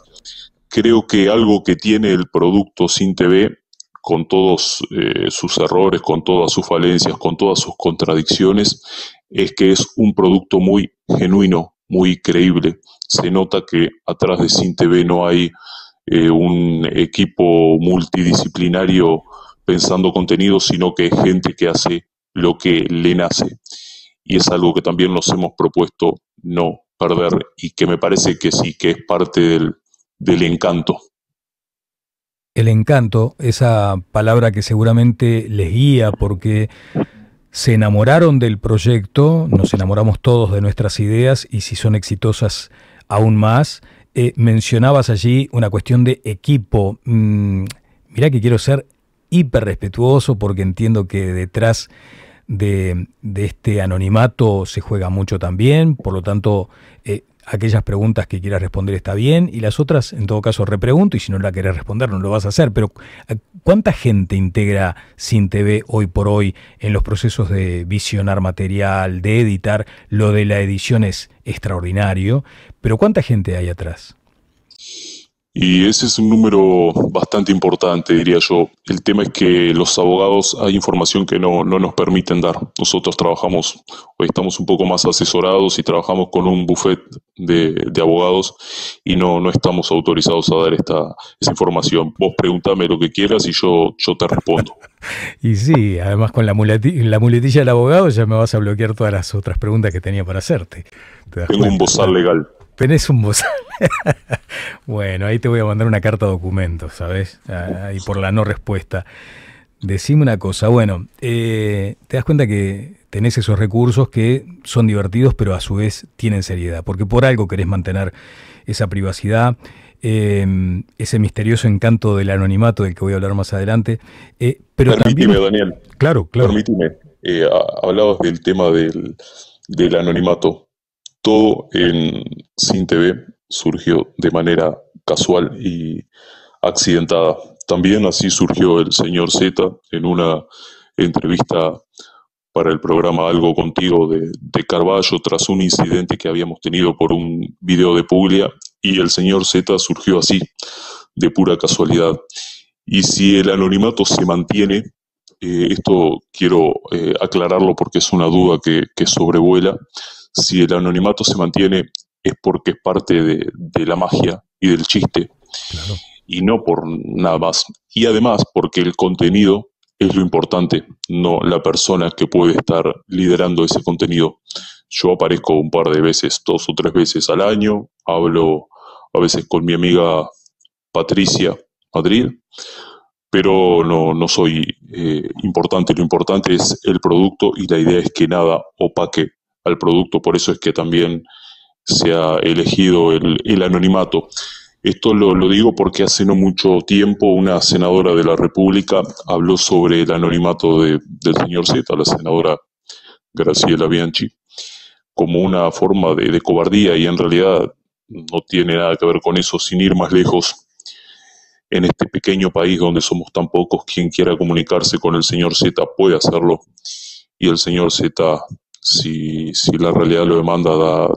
Creo que algo que tiene el producto SinTV, con todos sus errores, con todas sus falencias, con todas sus contradicciones, es que es un producto muy genuino, muy creíble. Se nota que atrás de SinTV no hay un equipo multidisciplinario pensando contenido, sino que es gente que hace lo que le nace. Y es algo que también nos hemos propuesto no perder y que me parece que sí, que es parte del encanto. El encanto, esa palabra que seguramente les guía porque se enamoraron del proyecto, nos enamoramos todos de nuestras ideas y si son exitosas aún más. Mencionabas allí una cuestión de equipo. Mirá que quiero ser hiper respetuoso porque entiendo que detrás de este anonimato se juega mucho también, por lo tanto aquellas preguntas que quieras responder está bien y las otras en todo caso repregunto y si no la querés responder no lo vas a hacer, pero ¿cuánta gente integra SinTV hoy por hoy en los procesos de visionar material, de editar? Lo de la edición es extraordinario, pero ¿cuánta gente hay atrás? Y ese es un número bastante importante, diría yo. El tema es que los abogados hay información que no nos permiten dar. Nosotros trabajamos, hoy estamos un poco más asesorados y trabajamos con un buffet de abogados y no estamos autorizados a dar esa información. Vos preguntame lo que quieras y yo te respondo. Y sí, además con la muletilla del abogado ya me vas a bloquear todas las otras preguntas que tenía para hacerte. Tengo un bozal legal. Tenés un bozal. Bueno, ahí te voy a mandar una carta de documento, ¿sabes? Ahí por la no respuesta. Decime una cosa, bueno, te das cuenta que tenés esos recursos que son divertidos, pero a su vez tienen seriedad, porque por algo querés mantener esa privacidad, ese misterioso encanto del anonimato del que voy a hablar más adelante. Pero permíteme, también, Daniel. Claro. Permíteme. Hablabas del tema del anonimato. Todo en SinTV surgió de manera casual y accidentada. También así surgió el señor Z en una entrevista para el programa Algo Contigo de Carballo tras un incidente que habíamos tenido por un video de Puglia y el señor Z surgió así, de pura casualidad. Y si el anonimato se mantiene, esto quiero aclararlo porque es una duda que sobrevuela, si el anonimato se mantiene es porque es parte de la magia y del chiste, claro, y no por nada más. Y además porque el contenido es lo importante, no la persona que puede estar liderando ese contenido. Yo aparezco un par de veces, 2 o 3 veces al año, hablo a veces con mi amiga Patricia Madrid, pero no soy importante. Lo importante es el producto y la idea es que nada opaque al producto. Por eso es que también se ha elegido el anonimato. Esto lo digo porque hace no mucho tiempo una senadora de la República habló sobre el anonimato del señor Z, la senadora Graciela Bianchi, como una forma de cobardía, y en realidad no tiene nada que ver con eso. Sin ir más lejos, en este pequeño país donde somos tan pocos, quien quiera comunicarse con el señor Z puede hacerlo, y el señor Z, si la realidad lo demanda,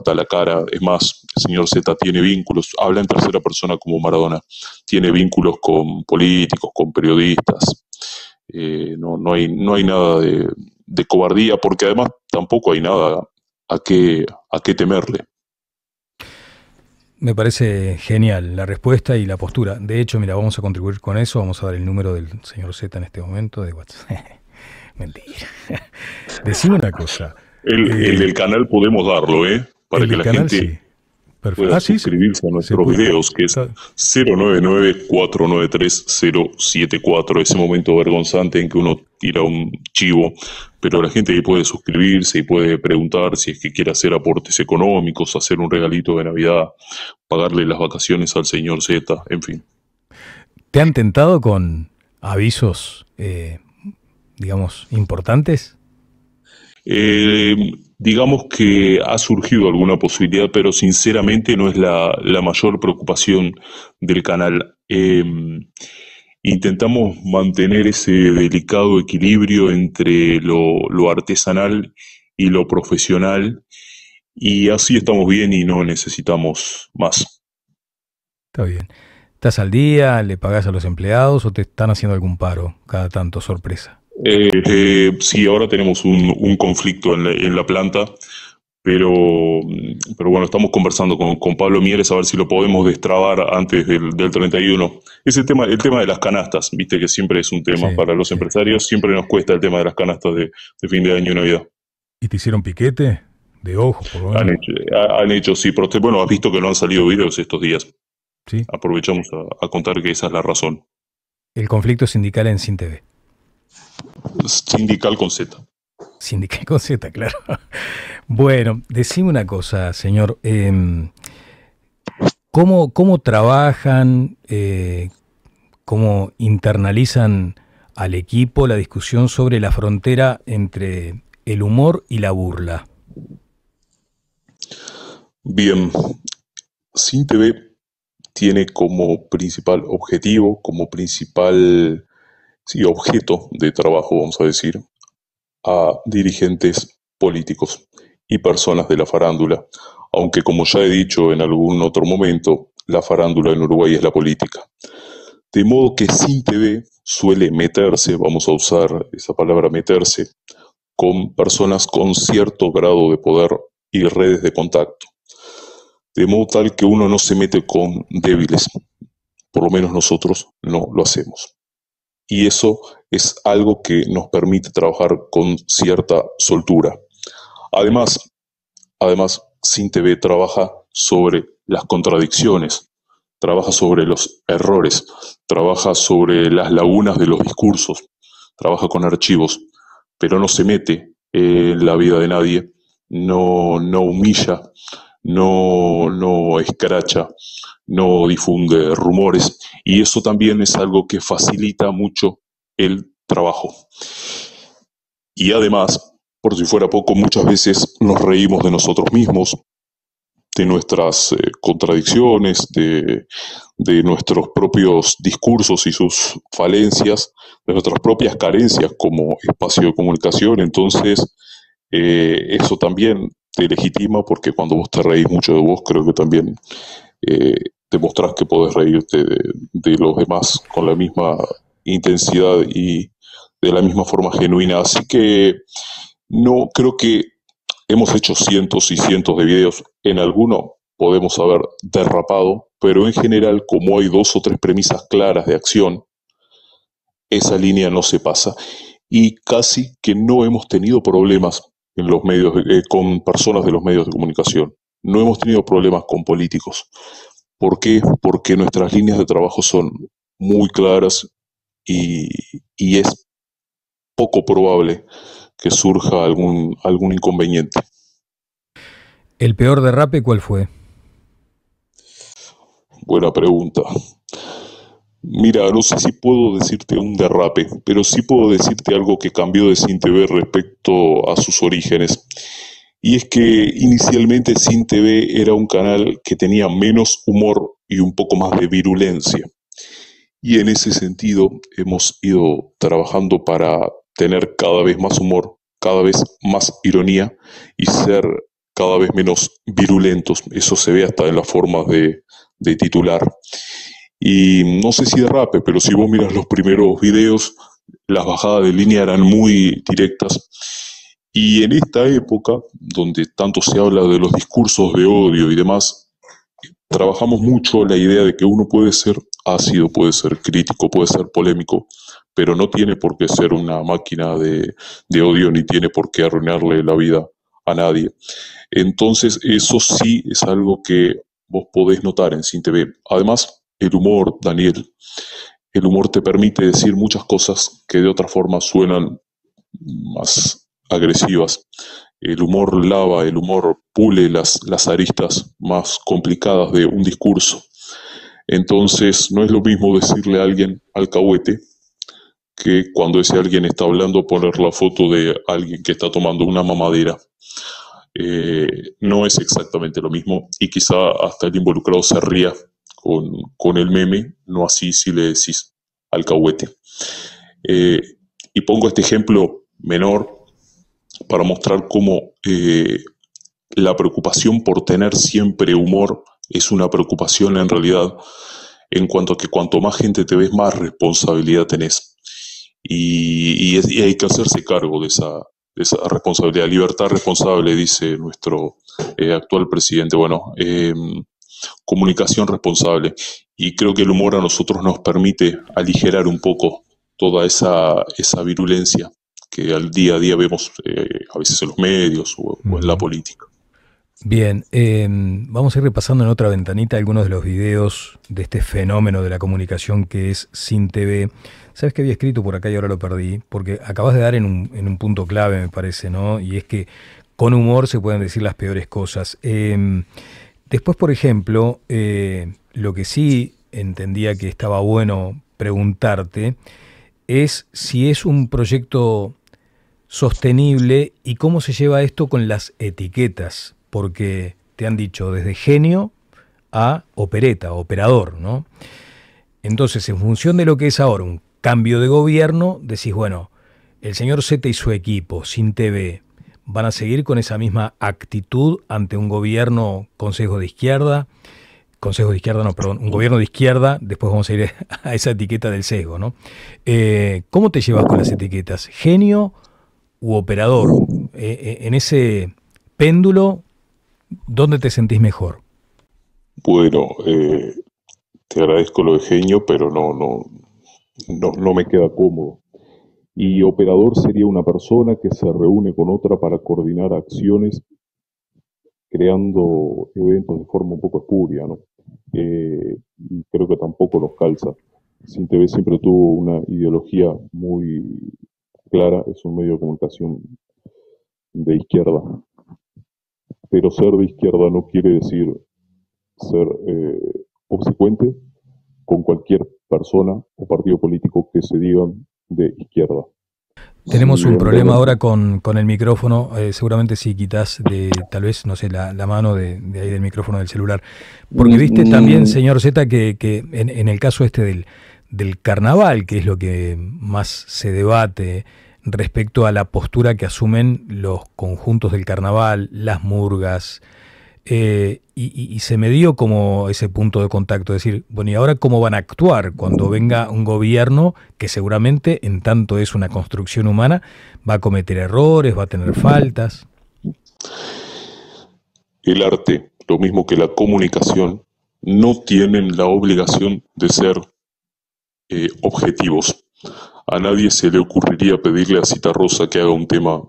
da la cara. Es más, el señor Z tiene vínculos, habla en tercera persona como Maradona, tiene vínculos con políticos, con periodistas. No hay nada de cobardía, porque además tampoco hay nada a qué temerle. Me parece genial la respuesta y la postura. De hecho, mira, vamos a contribuir con eso. Vamos a dar el número del señor Z en este momento de WhatsApp. Mentira. Decime una cosa. El del canal podemos darlo, para que la canal, gente sí. pueda suscribirse a nuestros videos, que es 099-493-074. Ese momento vergonzante en que uno tira un chivo, pero la gente puede suscribirse y puede preguntar si es que quiere hacer aportes económicos, hacer un regalito de Navidad, pagarle las vacaciones al señor Z, en fin. ¿Te han tentado con avisos, digamos, importantes? Digamos que ha surgido alguna posibilidad, pero sinceramente no es la mayor preocupación del canal. Intentamos mantener ese delicado equilibrio entre lo artesanal y lo profesional, y así estamos bien y no necesitamos más. Está bien. ¿Estás al día? ¿Le pagás a los empleados o te están haciendo algún paro cada tanto, sorpresa? Sí, ahora tenemos un conflicto en la planta, pero bueno, estamos conversando con Pablo Mieres a ver si lo podemos destrabar antes del 31. El tema de las canastas, viste que siempre es un tema para los empresarios, siempre nos cuesta el tema de las canastas de fin de año y Navidad. ¿Y te hicieron piquete? De ojo, por lo menos. Han hecho, sí, pero bueno, has visto que no han salido videos estos días. Sí. Aprovechamos a contar que esa es la razón. El conflicto sindical en Sin TV. Sindical con Z. Sindical con Z, claro. Bueno, decime una cosa, señor. ¿Cómo trabajan, cómo internalizan al equipo la discusión sobre la frontera entre el humor y la burla? Bien, Sin TV tiene como principal objetivo, como principal objeto de trabajo, vamos a decir, a dirigentes políticos y personas de la farándula, aunque como ya he dicho en algún otro momento, la farándula en Uruguay es la política. De modo que Sin TV suele meterse, vamos a usar esa palabra meterse, con personas con cierto grado de poder y redes de contacto. De modo tal que uno no se mete con débiles, por lo menos nosotros no lo hacemos. Y eso es algo que nos permite trabajar con cierta soltura. Además, Sin TV trabaja sobre las contradicciones, trabaja sobre los errores, trabaja sobre las lagunas de los discursos, trabaja con archivos, pero no se mete en la vida de nadie, no humilla, no escracha, no difunde rumores, y eso también es algo que facilita mucho el trabajo. Y además, por si fuera poco, muchas veces nos reímos de nosotros mismos, de nuestras contradicciones, de nuestros propios discursos y sus falencias, de nuestras propias carencias como espacio de comunicación. Entonces, eso también te legitima, porque cuando vos te reís mucho de vos, creo que también demostrás que podés reírte de los demás con la misma intensidad y de la misma forma genuina. Así que no creo que hemos hecho cientos y cientos de videos. En alguno podemos haber derrapado, pero en general, como hay 2 o 3 premisas claras de acción, esa línea no se pasa. Y casi que no hemos tenido problemas en los medios, con personas de los medios de comunicación. No hemos tenido problemas con políticos. ¿Por qué? Porque nuestras líneas de trabajo son muy claras y es poco probable que surja algún inconveniente. ¿El peor derrape cuál fue? buena pregunta. Mira, no sé si puedo decirte un derrape, pero sí puedo decirte algo que cambió de SinTV respecto a sus orígenes. Y es que inicialmente SinTV era un canal que tenía menos humor y un poco más de virulencia. Y en ese sentido hemos ido trabajando para tener cada vez más humor, cada vez más ironía y ser cada vez menos virulentos. Eso se ve hasta en las formas de titular. Y no sé si derrape, pero si vos miras los primeros videos, las bajadas de línea eran muy directas. Y en esta época, donde tanto se habla de los discursos de odio y demás, trabajamos mucho la idea de que uno puede ser ácido, puede ser crítico, puede ser polémico, pero no tiene por qué ser una máquina de odio ni tiene por qué arruinarle la vida a nadie. Entonces, eso sí es algo que vos podés notar en SinTV. Además, el humor, Daniel, el humor te permite decir muchas cosas que de otra forma suenan más agresivas. El humor lava, el humor pule las aristas más complicadas de un discurso. Entonces, no es lo mismo decirle a alguien alcahuete que cuando ese alguien está hablando poner la foto de alguien que está tomando una mamadera. No es exactamente lo mismo y quizá hasta el involucrado se ría con el meme, no así si le decís alcahuete. Y pongo este ejemplo menor para mostrar cómo la preocupación por tener siempre humor es una preocupación en realidad, en cuanto a que cuanto más gente te ves, más responsabilidad tenés. Y hay que hacerse cargo de esa responsabilidad. Libertad responsable, dice nuestro actual presidente. Bueno, comunicación responsable. Y creo que el humor a nosotros nos permite aligerar un poco toda esa virulencia que al día a día vemos a veces en los medios o en la política. Bien, vamos a ir repasando en otra ventanita algunos de los videos de este fenómeno de la comunicación que es SinTV. ¿Sabes que había escrito por acá y ahora lo perdí? Porque acabas de dar en un punto clave, me parece, ¿no? Y es que con humor se pueden decir las peores cosas. Después, por ejemplo, lo que sí entendía que estaba bueno preguntarte es si es un proyecto sostenible y cómo se lleva esto con las etiquetas, porque te han dicho desde genio a opereta, operador, ¿no? Entonces, en función de lo que es ahora un cambio de gobierno, decís, bueno, el señor Z y su equipo, SinTV, ¿van a seguir con esa misma actitud ante un gobierno, un gobierno de izquierda, después vamos a ir a esa etiqueta del sesgo, ¿no? ¿Cómo te llevas con las etiquetas? ¿Genio u operador? En ese péndulo, ¿dónde te sentís mejor? Bueno, te agradezco lo de genio, pero no me queda cómodo. Y operador sería una persona que se reúne con otra para coordinar acciones, creando eventos de forma un poco espuria, ¿no? Y creo que tampoco nos calza. SinTV siempre tuvo una ideología muy clara, es un medio de comunicación de izquierda. Pero ser de izquierda no quiere decir ser obsecuente con cualquier persona o partido político que se digan de izquierda. Tenemos un problema ahora con el micrófono, seguramente si quitas tal vez, no sé, la mano de ahí del micrófono del celular. Porque viste también, señor Z, que en el caso este del carnaval, que es lo que más se debate respecto a la postura que asumen los conjuntos del carnaval, las murgas, y se me dio como ese punto de contacto, decir, bueno, ¿y ahora cómo van a actuar cuando venga un gobierno que seguramente, en tanto es una construcción humana, va a cometer errores, va a tener faltas? El arte, lo mismo que la comunicación, no tienen la obligación de ser objetivos. A nadie se le ocurriría pedirle a Citarrosa que haga un tema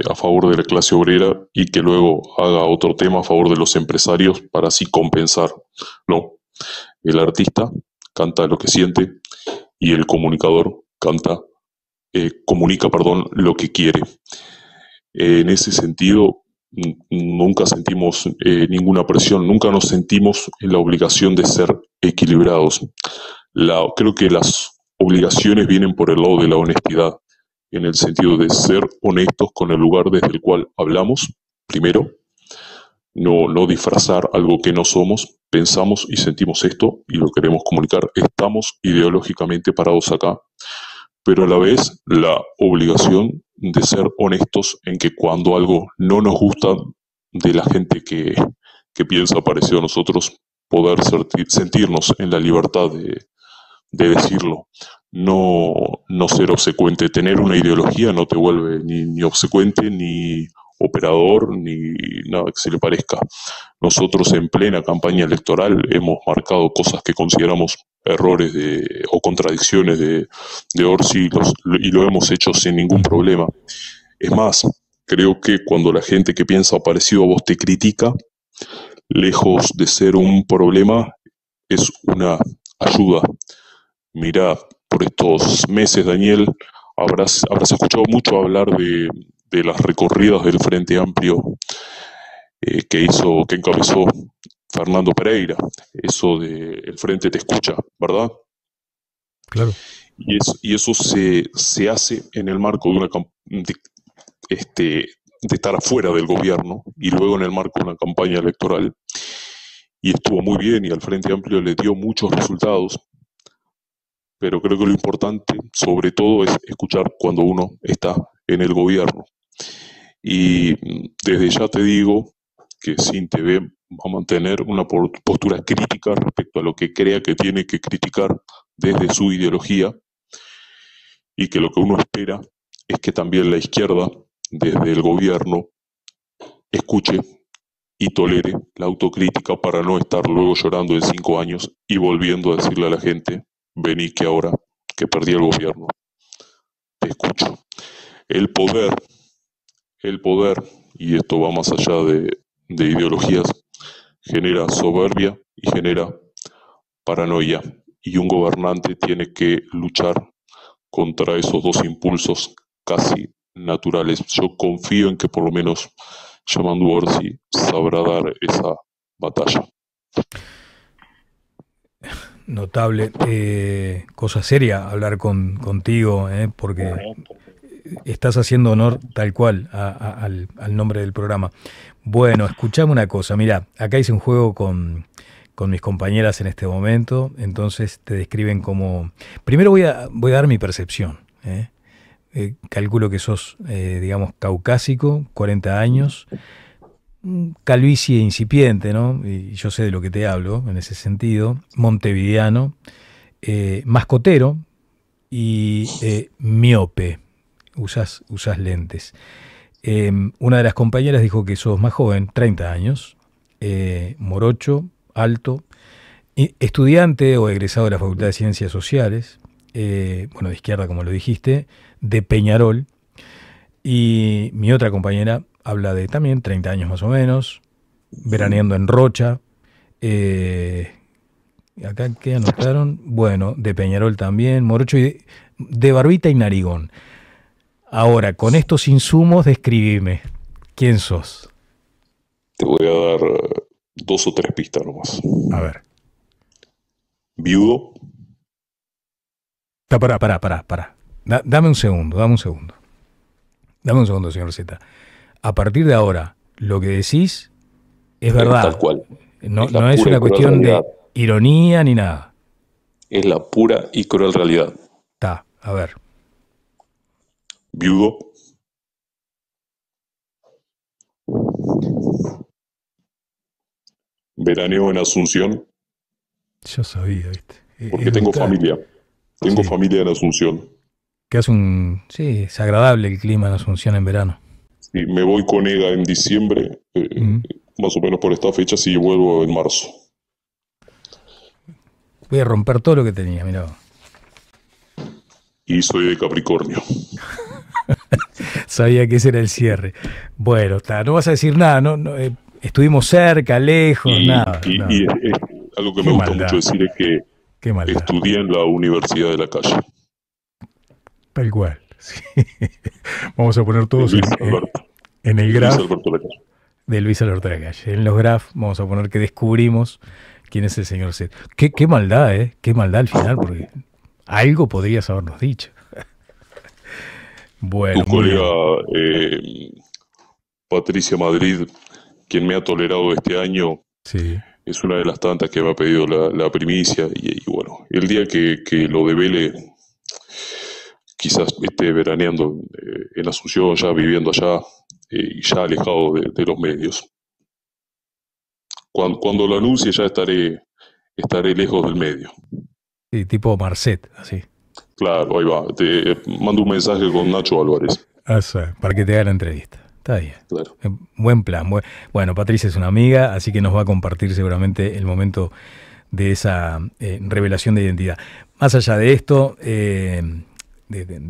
a favor de la clase obrera y que luego haga otro tema a favor de los empresarios para así compensar. No, el artista canta lo que siente y el comunicador comunica lo que quiere. En ese sentido, nunca sentimos ninguna presión, nunca nos sentimos en la obligación de ser equilibrados. Creo que las obligaciones vienen por el lado de la honestidad, en el sentido de ser honestos con el lugar desde el cual hablamos, primero, no disfrazar algo que no somos, pensamos y sentimos esto y lo queremos comunicar, estamos ideológicamente parados acá, pero a la vez la obligación de ser honestos en que cuando algo no nos gusta de la gente que piensa parecido a nosotros, poder sentirnos en la libertad de decirlo. No ser obsecuente. Tener una ideología no te vuelve ni obsecuente, ni operador, ni nada que se le parezca. Nosotros en plena campaña electoral hemos marcado cosas que consideramos errores o contradicciones de Orsi y lo hemos hecho sin ningún problema. Es más, creo que cuando la gente que piensa parecido a vos te critica, lejos de ser un problema, es una ayuda. Mira, por estos meses, Daniel, habrás escuchado mucho hablar de las recorridas del Frente Amplio que encabezó Fernando Pereira. Eso de el Frente te escucha, ¿verdad? Claro. Y eso se hace en el marco de estar afuera del gobierno y luego en el marco de una campaña electoral. Y estuvo muy bien y al Frente Amplio le dio muchos resultados. Pero creo que lo importante, sobre todo, es escuchar cuando uno está en el gobierno. Y desde ya te digo que Sin TV va a mantener una postura crítica respecto a lo que crea que tiene que criticar desde su ideología, y que lo que uno espera es que también la izquierda, desde el gobierno, escuche y tolere la autocrítica para no estar luego llorando en 5 años y volviendo a decirle a la gente: vení que ahora que perdí el gobierno, te escucho. El poder, y esto va más allá de ideologías, genera soberbia y genera paranoia. Y un gobernante tiene que luchar contra esos dos impulsos casi naturales. Yo confío en que por lo menos Yamandu Orsi sabrá dar esa batalla. Notable, cosa seria hablar contigo, porque estás haciendo honor tal cual al nombre del programa. Bueno, escuchame una cosa, mira, acá hice un juego con mis compañeras en este momento, entonces te describen como... Primero voy a dar mi percepción, calculo que sos, digamos, caucásico, 40 años, calvicie incipiente, ¿no? Y yo sé de lo que te hablo en ese sentido, montevideano, mascotero y miope, usás lentes. Una de las compañeras dijo que sos más joven, 30 años, morocho, alto, estudiante o egresado de la Facultad de Ciencias Sociales, bueno, de izquierda como lo dijiste, de Peñarol, y mi otra compañera habla de también 30 años más o menos, veraneando en Rocha, acá ¿qué anotaron? Bueno, de Peñarol también, morocho y de barbita y narigón. Ahora, con estos insumos, describime, ¿quién sos? Te voy a dar 2 o 3 pistas nomás. A ver. Viudo. Pará. Dame un segundo. Dame un segundo, señor Z. A partir de ahora, lo que decís es verdad. Tal cual. No es una cuestión de ironía ni nada. Es la pura y cruel realidad. Está, a ver. Viudo. Veraneo en Asunción. Yo sabía, ¿viste? Porque tengo familia. Tengo familia en Asunción. Que hace sí, es agradable el clima en Asunción en verano. Sí, me voy con EGA en diciembre, más o menos por esta fecha, y vuelvo en marzo. Voy a romper todo lo que tenía, mirá. Y soy de Capricornio. Sabía que ese era el cierre. Bueno, no vas a decir nada, no estuvimos cerca, lejos, nada. Y algo que me gusta mucho decir es que estudié en la Universidad de la Calle. Tal cual. Sí. Vamos a poner todos en el graph de Luis Alberto de la Calle. En los graphs vamos a poner que descubrimos quién es el señor Z. Qué maldad, qué maldad al final, porque algo podrías habernos dicho. Bueno, tu colega Patricia Madrid, quien me ha tolerado este año, sí, es una de las tantas que me ha pedido la primicia, y bueno, el día que lo devele, quizás esté veraneando en Asunción, ya viviendo allá, y ya alejado de los medios. Cuando lo anuncie ya estaré lejos del medio. Sí, tipo Marcet, así. Claro, ahí va. Te mando un mensaje con Nacho Álvarez. Para que te haga la entrevista. Está bien. Claro. Buen plan. Bueno, Patricia es una amiga, así que nos va a compartir seguramente el momento de esa revelación de identidad. Más allá de esto, de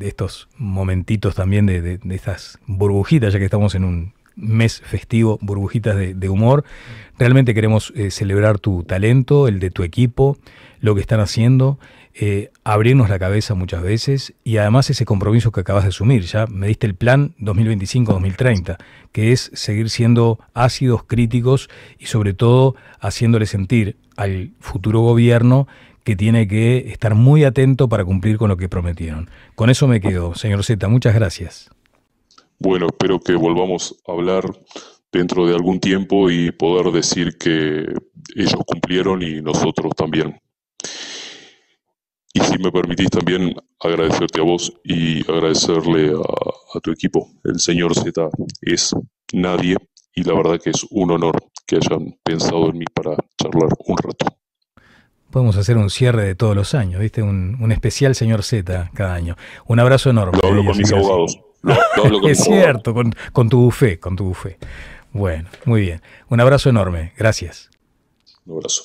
estos momentitos también, de estas burbujitas, ya que estamos en un mes festivo, burbujitas de humor, realmente queremos celebrar tu talento, el de tu equipo, lo que están haciendo, abrirnos la cabeza muchas veces, y además ese compromiso que acabas de asumir. Ya me diste el plan 2025-2030, que es seguir siendo ácidos, críticos y sobre todo haciéndole sentir al futuro gobierno que tiene que estar muy atento para cumplir con lo que prometieron. Con eso me quedo, señor Z, muchas gracias. Bueno, espero que volvamos a hablar dentro de algún tiempo y poder decir que ellos cumplieron y nosotros también. Y si me permitís también agradecerte a vos y agradecerle a tu equipo. El señor Z es nadie y la verdad que es un honor que hayan pensado en mí para charlar un rato. Podemos hacer un cierre de todos los años, ¿viste? Un especial señor Z cada año. Un abrazo enorme. Lo hablo con mis abogados. Es cierto, con tu buffet, Bueno, muy bien. Un abrazo enorme. Gracias. Un abrazo.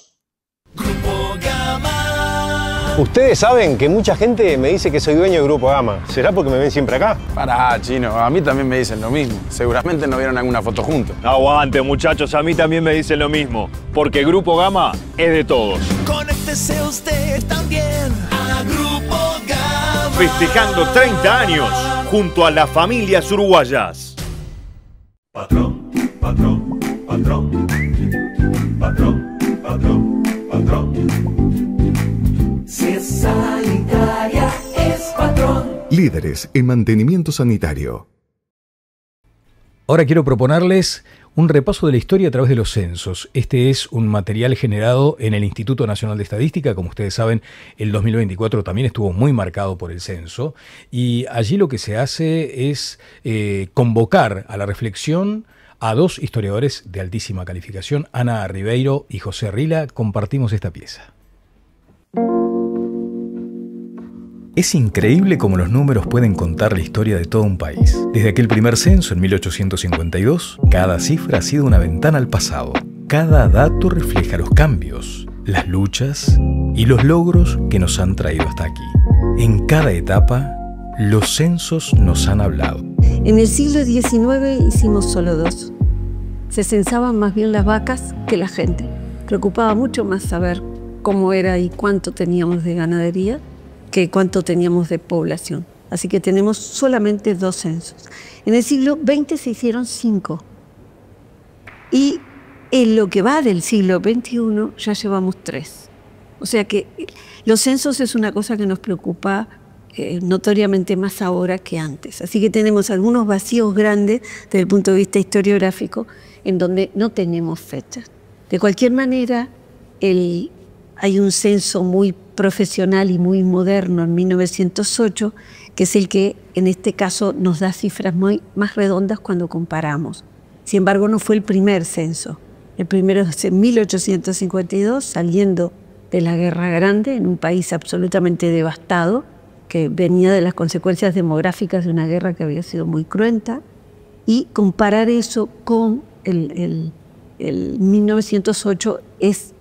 Ustedes saben que mucha gente me dice que soy dueño de Grupo Gama. ¿Será porque me ven siempre acá? Pará, Chino, a mí también me dicen lo mismo. Seguramente no vieron alguna foto juntos. Aguante, muchachos, a mí también me dicen lo mismo. Porque Grupo Gama es de todos. Conéctese usted también a Grupo Gama. Festejando 30 años junto a las familias uruguayas. Patrón, patrón, patrón. Patrón, patrón, patrón. Si es sanitaria, es patrón. Líderes en mantenimiento sanitario. Ahora quiero proponerles un repaso de la historia a través de los censos. Este es un material generado en el Instituto Nacional de Estadística. Como ustedes saben, el 2024 también estuvo muy marcado por el censo. Y allí lo que se hace es convocar a la reflexión a dos historiadores de altísima calificación, Ana Ribeiro y José Rila. Compartimos esta pieza. Es increíble cómo los números pueden contar la historia de todo un país. Desde aquel primer censo en 1852, cada cifra ha sido una ventana al pasado. Cada dato refleja los cambios, las luchas y los logros que nos han traído hasta aquí. En cada etapa, los censos nos han hablado. En el siglo XIX hicimos solo dos. Se censaban más bien las vacas que la gente. Preocupaba mucho más saber cómo era y cuánto teníamos de ganadería que cuánto teníamos de población. Así que tenemos solamente dos censos. En el siglo XX se hicieron 5. Y en lo que va del siglo XXI ya llevamos 3. O sea que los censos es una cosa que nos preocupa notoriamente más ahora que antes. Así que tenemos algunos vacíos grandes desde el punto de vista historiográfico en donde no tenemos fechas. De cualquier manera, hay un censo muy profesional y muy moderno en 1908, que es el que en este caso nos da cifras más redondas cuando comparamos. Sin embargo, no fue el primer censo. El primero es en 1852, saliendo de la Guerra Grande, en un país absolutamente devastado, que venía de las consecuencias demográficas de una guerra que había sido muy cruenta, y comparar eso con el 1908 es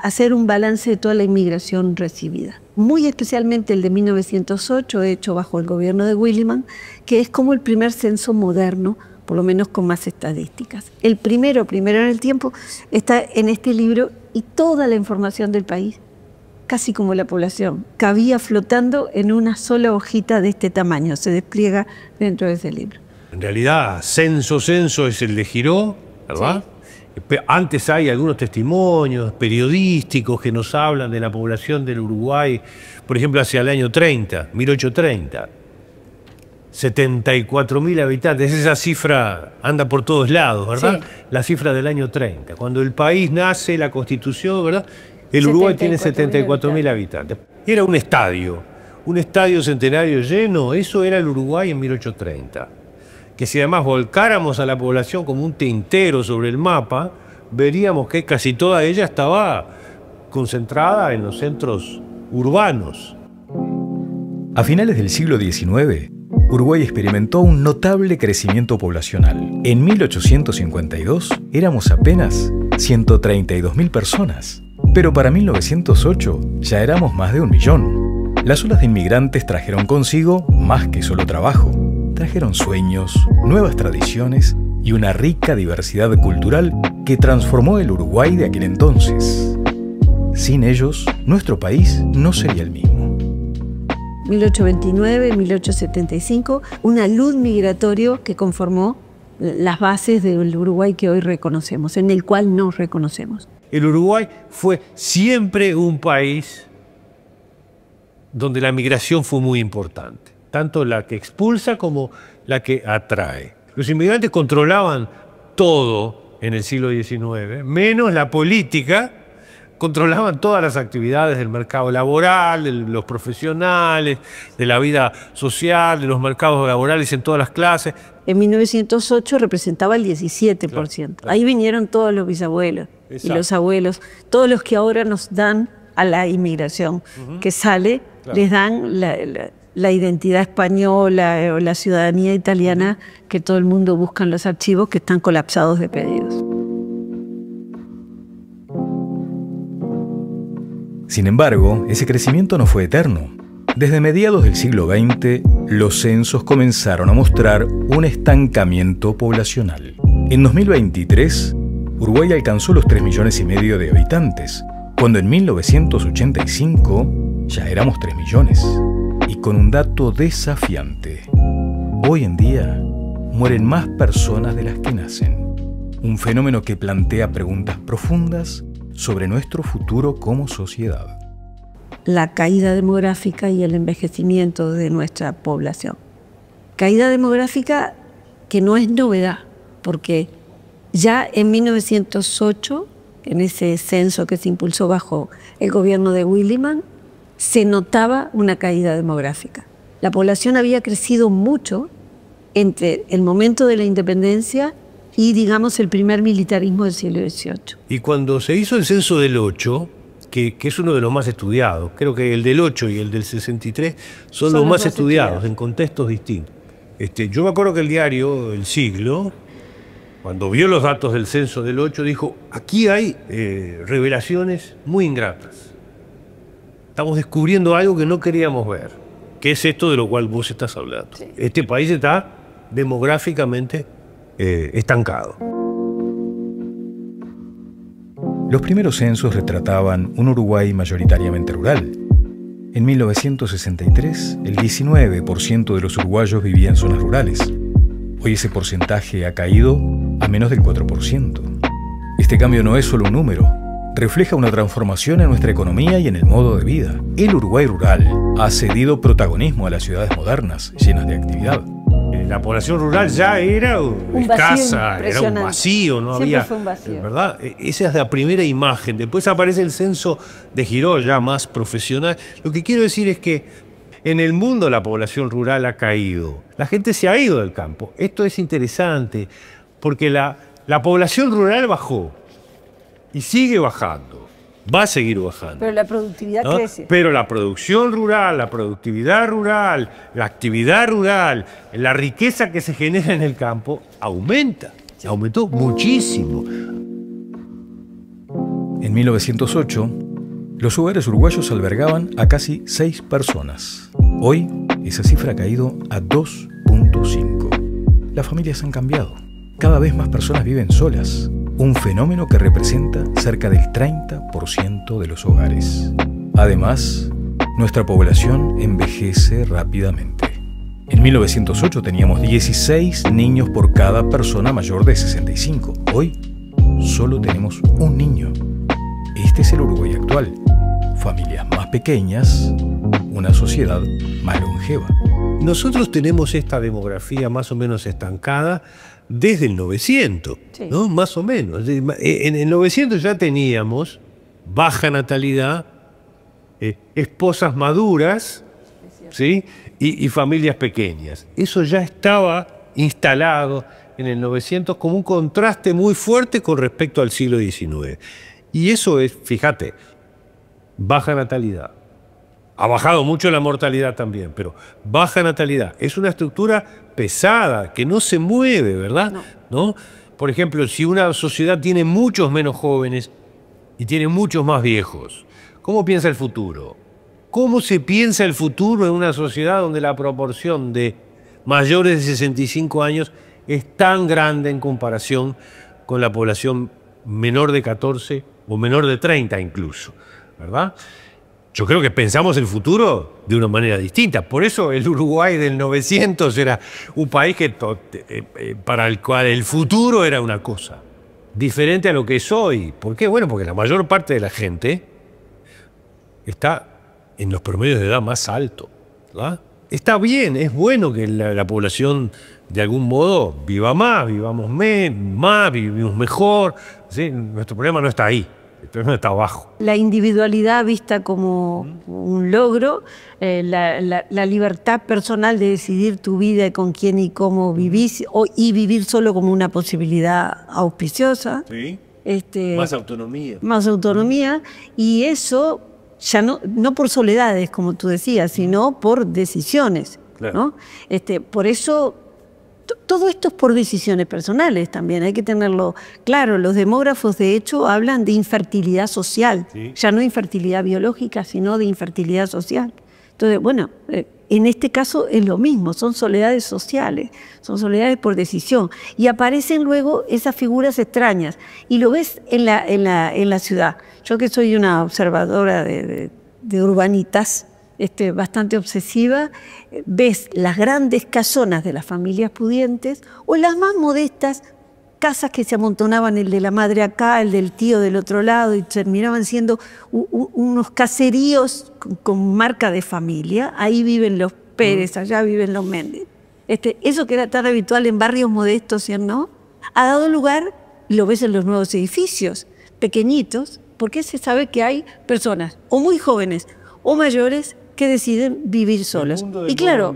hacer un balance de toda la inmigración recibida. Muy especialmente el de 1908, hecho bajo el gobierno de Williman, que es como el primer censo moderno, por lo menos con más estadísticas. El primero en el tiempo, está en este libro y toda la información del país, casi como la población, cabía flotando en una sola hojita de este tamaño, se despliega dentro de ese libro. En realidad, censo es el de Giró, ¿verdad? Sí. Antes hay algunos testimonios periodísticos que nos hablan de la población del Uruguay, por ejemplo, hacia el año 1830. 74.000 habitantes, esa cifra anda por todos lados, ¿verdad? Sí. La cifra del año 30. Cuando el país nace, la Constitución, ¿verdad? El Uruguay tiene 74.000 habitantes. Era un estadio centenario lleno, eso era el Uruguay en 1830. Que si además volcáramos a la población como un tintero sobre el mapa, veríamos que casi toda ella estaba concentrada en los centros urbanos. A finales del siglo XIX, Uruguay experimentó un notable crecimiento poblacional. En 1852 éramos apenas 132.000 personas, pero para 1908 ya éramos más de 1 millón. Las olas de inmigrantes trajeron consigo más que solo trabajo. Trajeron sueños, nuevas tradiciones y una rica diversidad cultural que transformó el Uruguay de aquel entonces. Sin ellos, nuestro país no sería el mismo. 1829, 1875, una luz migratorio que conformó las bases del Uruguay que hoy reconocemos, en el cual nos reconocemos. El Uruguay fue siempre un país donde la migración fue muy importante, tanto la que expulsa como la que atrae. Los inmigrantes controlaban todo en el siglo XIX, menos la política. Controlaban todas las actividades del mercado laboral, de los profesionales, de la vida social, de los mercados laborales en todas las clases. En 1908 representaba el 17%. Claro. Ahí vinieron todos los bisabuelos. Exacto. Y los abuelos, todos los que ahora nos dan a la inmigración, que sale, claro, les dan la identidad española o la ciudadanía italiana que todo el mundo busca en los archivos que están colapsados de pedidos. Sin embargo, ese crecimiento no fue eterno. Desde mediados del siglo XX, los censos comenzaron a mostrar un estancamiento poblacional. En 2023, Uruguay alcanzó los 3,5 millones de habitantes, cuando en 1985 ya éramos 3 millones. Y con un dato desafiante. Hoy en día, mueren más personas de las que nacen. Un fenómeno que plantea preguntas profundas sobre nuestro futuro como sociedad. La caída demográfica y el envejecimiento de nuestra población. Caída demográfica que no es novedad, porque ya en 1908, en ese censo que se impulsó bajo el gobierno de Williman, se notaba una caída demográfica. La población había crecido mucho entre el momento de la independencia y, digamos, el primer militarismo del siglo XVIII. Y cuando se hizo el censo del 8, que es uno de los más estudiados, creo que el del 8 y el del 63 son los más estudiados en contextos distintos. Yo me acuerdo que el diario El Siglo, cuando vio los datos del censo del 8, dijo, aquí hay revelaciones muy ingratas. Estamos descubriendo algo que no queríamos ver, que es esto de lo cual vos estás hablando. Sí. Este país está demográficamente estancado. Los primeros censos retrataban un Uruguay mayoritariamente rural. En 1963, el 19% de los uruguayos vivía en zonas rurales. Hoy ese porcentaje ha caído a menos del 4%. Este cambio no es solo un número, refleja una transformación en nuestra economía y en el modo de vida. El Uruguay rural ha cedido protagonismo a las ciudades modernas, llenas de actividad. La población rural ya era escasa, era un vacío, no Siempre había, fue un vacío. ¿verdad? Esa es la primera imagen. Después aparece el censo de Giró, ya más profesional. Lo que quiero decir es que en el mundo la población rural ha caído. La gente se ha ido del campo. Esto es interesante porque la población rural bajó y sigue bajando. Va a seguir bajando. Pero la productividad crece. Pero la producción rural, la productividad rural, la actividad rural, la riqueza que se genera en el campo aumenta. Aumentó muchísimo. En 1908, los hogares uruguayos albergaban a casi 6 personas. Hoy, esa cifra ha caído a 2.5. Las familias han cambiado. Cada vez más personas viven solas. Un fenómeno que representa cerca del 30% de los hogares. Además, nuestra población envejece rápidamente. En 1908 teníamos 16 niños por cada persona mayor de 65. Hoy solo tenemos un niño. Este es el Uruguay actual. Familias más pequeñas, una sociedad más longeva. Nosotros tenemos esta demografía más o menos estancada desde el 900, sí, ¿no? Más o menos. En el 900 ya teníamos baja natalidad, esposas maduras, ¿sí? Y familias pequeñas. Eso ya estaba instalado en el 900 como un contraste muy fuerte con respecto al siglo XIX. Y eso es, fíjate, baja natalidad. Ha bajado mucho la mortalidad también, pero baja natalidad. Es una estructura pesada, que no se mueve, ¿verdad? ¿No? Por ejemplo, si una sociedad tiene muchos menos jóvenes y tiene muchos más viejos, ¿cómo piensa el futuro? ¿Cómo se piensa el futuro en una sociedad donde la proporción de mayores de 65 años es tan grande en comparación con la población menor de 14 o menor de 30 incluso, ¿verdad? Yo creo que pensamos el futuro de una manera distinta. Por eso el Uruguay del 900 era un país para el cual el futuro era una cosa diferente a lo que es hoy. ¿Por qué? Bueno, porque la mayor parte de la gente está en los promedios de edad más altos, ¿verdad? Está bien, es bueno que la población de algún modo viva más, vivamos más, vivimos mejor, ¿sí? Nuestro problema no está ahí. El problema está abajo. La individualidad vista como un logro, la libertad personal de decidir tu vida y con quién y cómo vivís, y vivir solo como una posibilidad auspiciosa. Sí. Más autonomía. Más autonomía, y eso ya no por soledades, como tú decías, sino por decisiones. Claro. ¿No? Por eso... Todo esto es por decisiones personales también, hay que tenerlo claro. Los demógrafos, de hecho, hablan de infertilidad social, sí, ya no infertilidad biológica, sino de infertilidad social. Entonces, bueno, en este caso es lo mismo, son soledades sociales, son soledades por decisión. Y aparecen luego esas figuras extrañas, y lo ves en la ciudad. Yo que soy una observadora de urbanitas, bastante obsesiva, ves las grandes casonas de las familias pudientes o las más modestas, casas que se amontonaban, el de la madre acá, el del tío del otro lado, y terminaban siendo unos caseríos con marca de familia. Ahí viven los Pérez, allá viven los Méndez. Eso que era tan habitual en barrios modestos, ¿no? Ha dado lugar, y lo ves en los nuevos edificios, pequeñitos, porque se sabe que hay personas o muy jóvenes o mayores que deciden vivir solos. Y claro,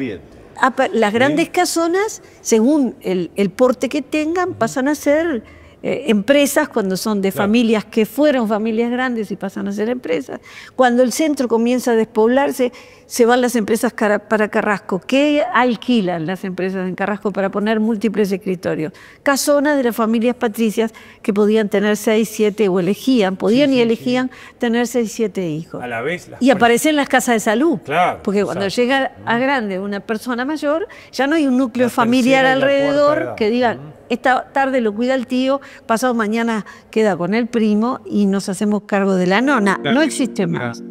las grandes casonas, según el porte que tengan, pasan a ser empresas cuando son de familias que fueron familias grandes y pasan a ser empresas. Cuando el centro comienza a despoblarse, se van las empresas para Carrasco. ¿Qué alquilan las empresas en Carrasco para poner múltiples escritorios? Casonas de las familias patricias que podían tener 6, 7 o elegían, elegían tener 6, 7 hijos. A la vez. Y aparecen las casas de salud. Claro, porque cuando llega a grande una persona mayor, ya no hay un núcleo familiar alrededor que digan, esta tarde lo cuida el tío, pasado mañana queda con el primo y nos hacemos cargo de la nona. No existe más.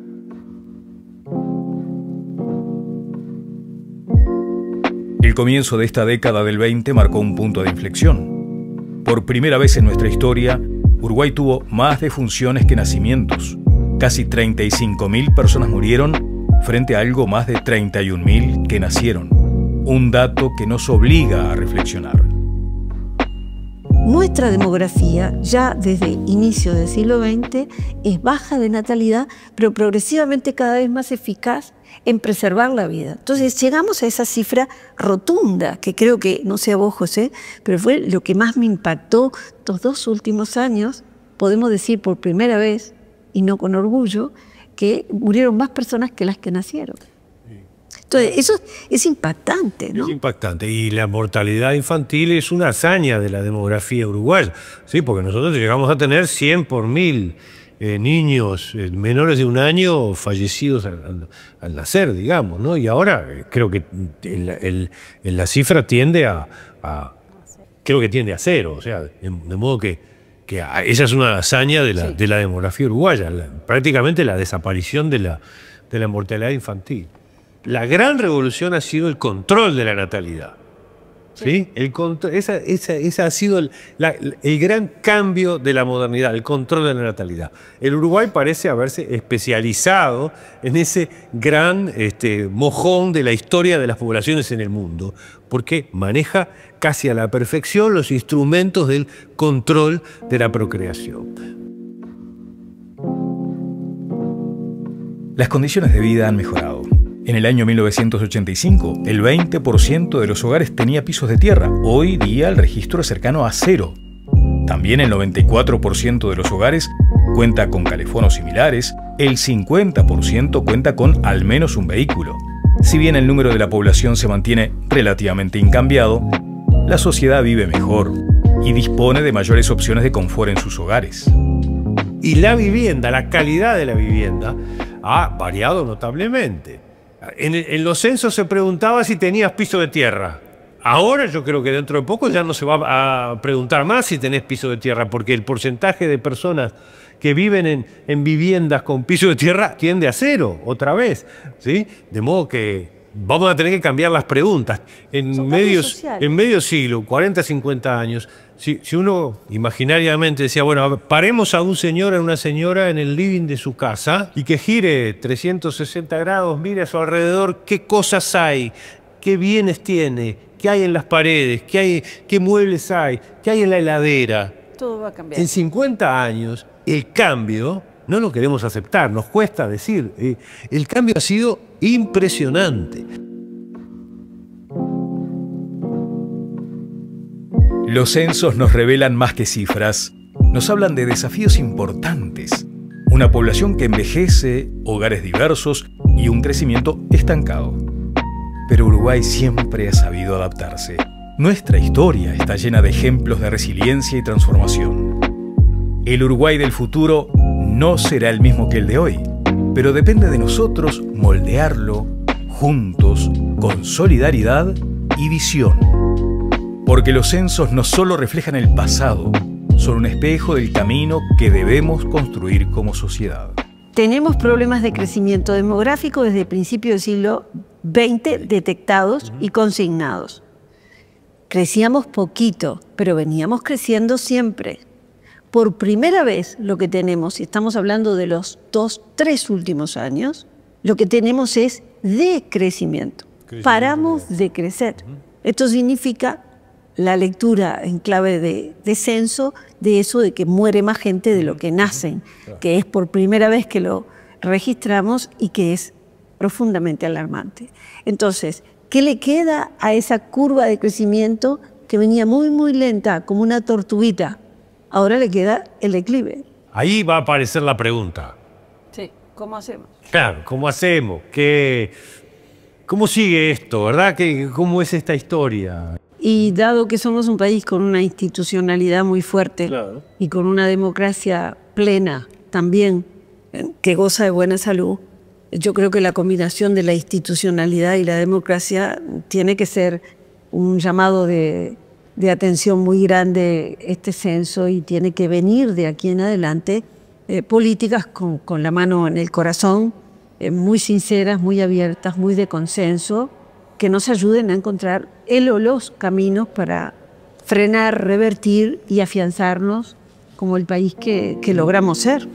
El comienzo de esta década del 20 marcó un punto de inflexión. Por primera vez en nuestra historia, Uruguay tuvo más defunciones que nacimientos. Casi 35.000 personas murieron frente a algo más de 31.000 que nacieron. Un dato que nos obliga a reflexionar. Nuestra demografía, ya desde inicio del siglo XX, es baja de natalidad, pero progresivamente cada vez más eficaz en preservar la vida. Entonces llegamos a esa cifra rotunda, que creo que, no sé a vos, José, pero fue lo que más me impactó estos 2 últimos años. Podemos decir por primera vez, y no con orgullo, que murieron más personas que las que nacieron. Entonces, eso es impactante, ¿no? Es impactante. Y la mortalidad infantil es una hazaña de la demografía uruguaya, ¿sí? Porque nosotros llegamos a tener 100 por 1000 niños menores de 1 año fallecidos al nacer, digamos, ¿no? Y ahora creo que la cifra tiende creo que tiende a 0, o sea, de modo que esa es una hazaña de la demografía uruguaya, prácticamente la desaparición de la mortalidad infantil. La gran revolución ha sido el control de la natalidad. ¿sí? Esa ha sido el gran cambio de la modernidad, el control de la natalidad. El Uruguay parece haberse especializado en ese gran mojón de la historia de las poblaciones en el mundo, porque maneja casi a la perfección los instrumentos del control de la procreación. Las condiciones de vida han mejorado. En el año 1985, el 20% de los hogares tenía pisos de tierra. Hoy día el registro es cercano a 0. También el 94% de los hogares cuenta con calefonos similares. El 50% cuenta con al menos un vehículo. Si bien el número de la población se mantiene relativamente incambiado, la sociedad vive mejor y dispone de mayores opciones de confort en sus hogares. Y la vivienda, la calidad de la vivienda, ha variado notablemente. En los censos se preguntaba si tenías piso de tierra. Ahora yo creo que dentro de poco ya no se va a preguntar más si tenés piso de tierra, porque el porcentaje de personas que viven en viviendas con piso de tierra tiende a 0, otra vez, ¿sí? De modo que vamos a tener que cambiar las preguntas. En medio siglo, 40, 50 años, si uno imaginariamente decía, bueno, paremos a un señor, a una señora en el living de su casa y que gire 360 grados, mire a su alrededor qué cosas hay, qué bienes tiene, qué hay en las paredes, qué muebles hay, qué hay en la heladera. Todo va a cambiar. En 50 años, el cambio no lo queremos aceptar, nos cuesta decir. El cambio ha sido impresionante. Los censos nos revelan más que cifras. Nos hablan de desafíos importantes. Una población que envejece, hogares diversos y un crecimiento estancado. Pero Uruguay siempre ha sabido adaptarse. Nuestra historia está llena de ejemplos de resiliencia y transformación. El Uruguay del futuro no será el mismo que el de hoy, pero depende de nosotros moldearlo juntos, con solidaridad y visión. Porque los censos no solo reflejan el pasado, son un espejo del camino que debemos construir como sociedad. Tenemos problemas de crecimiento demográfico desde el principio del siglo XX detectados y consignados. Crecíamos poquito, pero veníamos creciendo siempre. Por primera vez lo que tenemos, y estamos hablando de los 3 últimos años, lo que tenemos es decrecimiento. Paramos de crecer. Esto significa la lectura en clave de censo de eso de que muere más gente de lo que nacen, que es por primera vez que lo registramos y que es profundamente alarmante. Entonces, ¿qué le queda a esa curva de crecimiento que venía muy, muy lenta, como una tortuguita? Ahora le queda el declive. Ahí va a aparecer la pregunta. Sí, ¿cómo hacemos? Claro, ¿cómo hacemos? ¿Cómo sigue esto, verdad? ¿Cómo es esta historia? Y dado que somos un país con una institucionalidad muy fuerte, claro, y con una democracia plena también, que goza de buena salud, yo creo que la combinación de la institucionalidad y la democracia tiene que ser un llamado de atención muy grande este censo, y tiene que venir de aquí en adelante políticas con la mano en el corazón, muy sinceras, muy abiertas, muy de consenso, que nos ayuden a encontrar el o los caminos para frenar, revertir y afianzarnos como el país que logramos ser.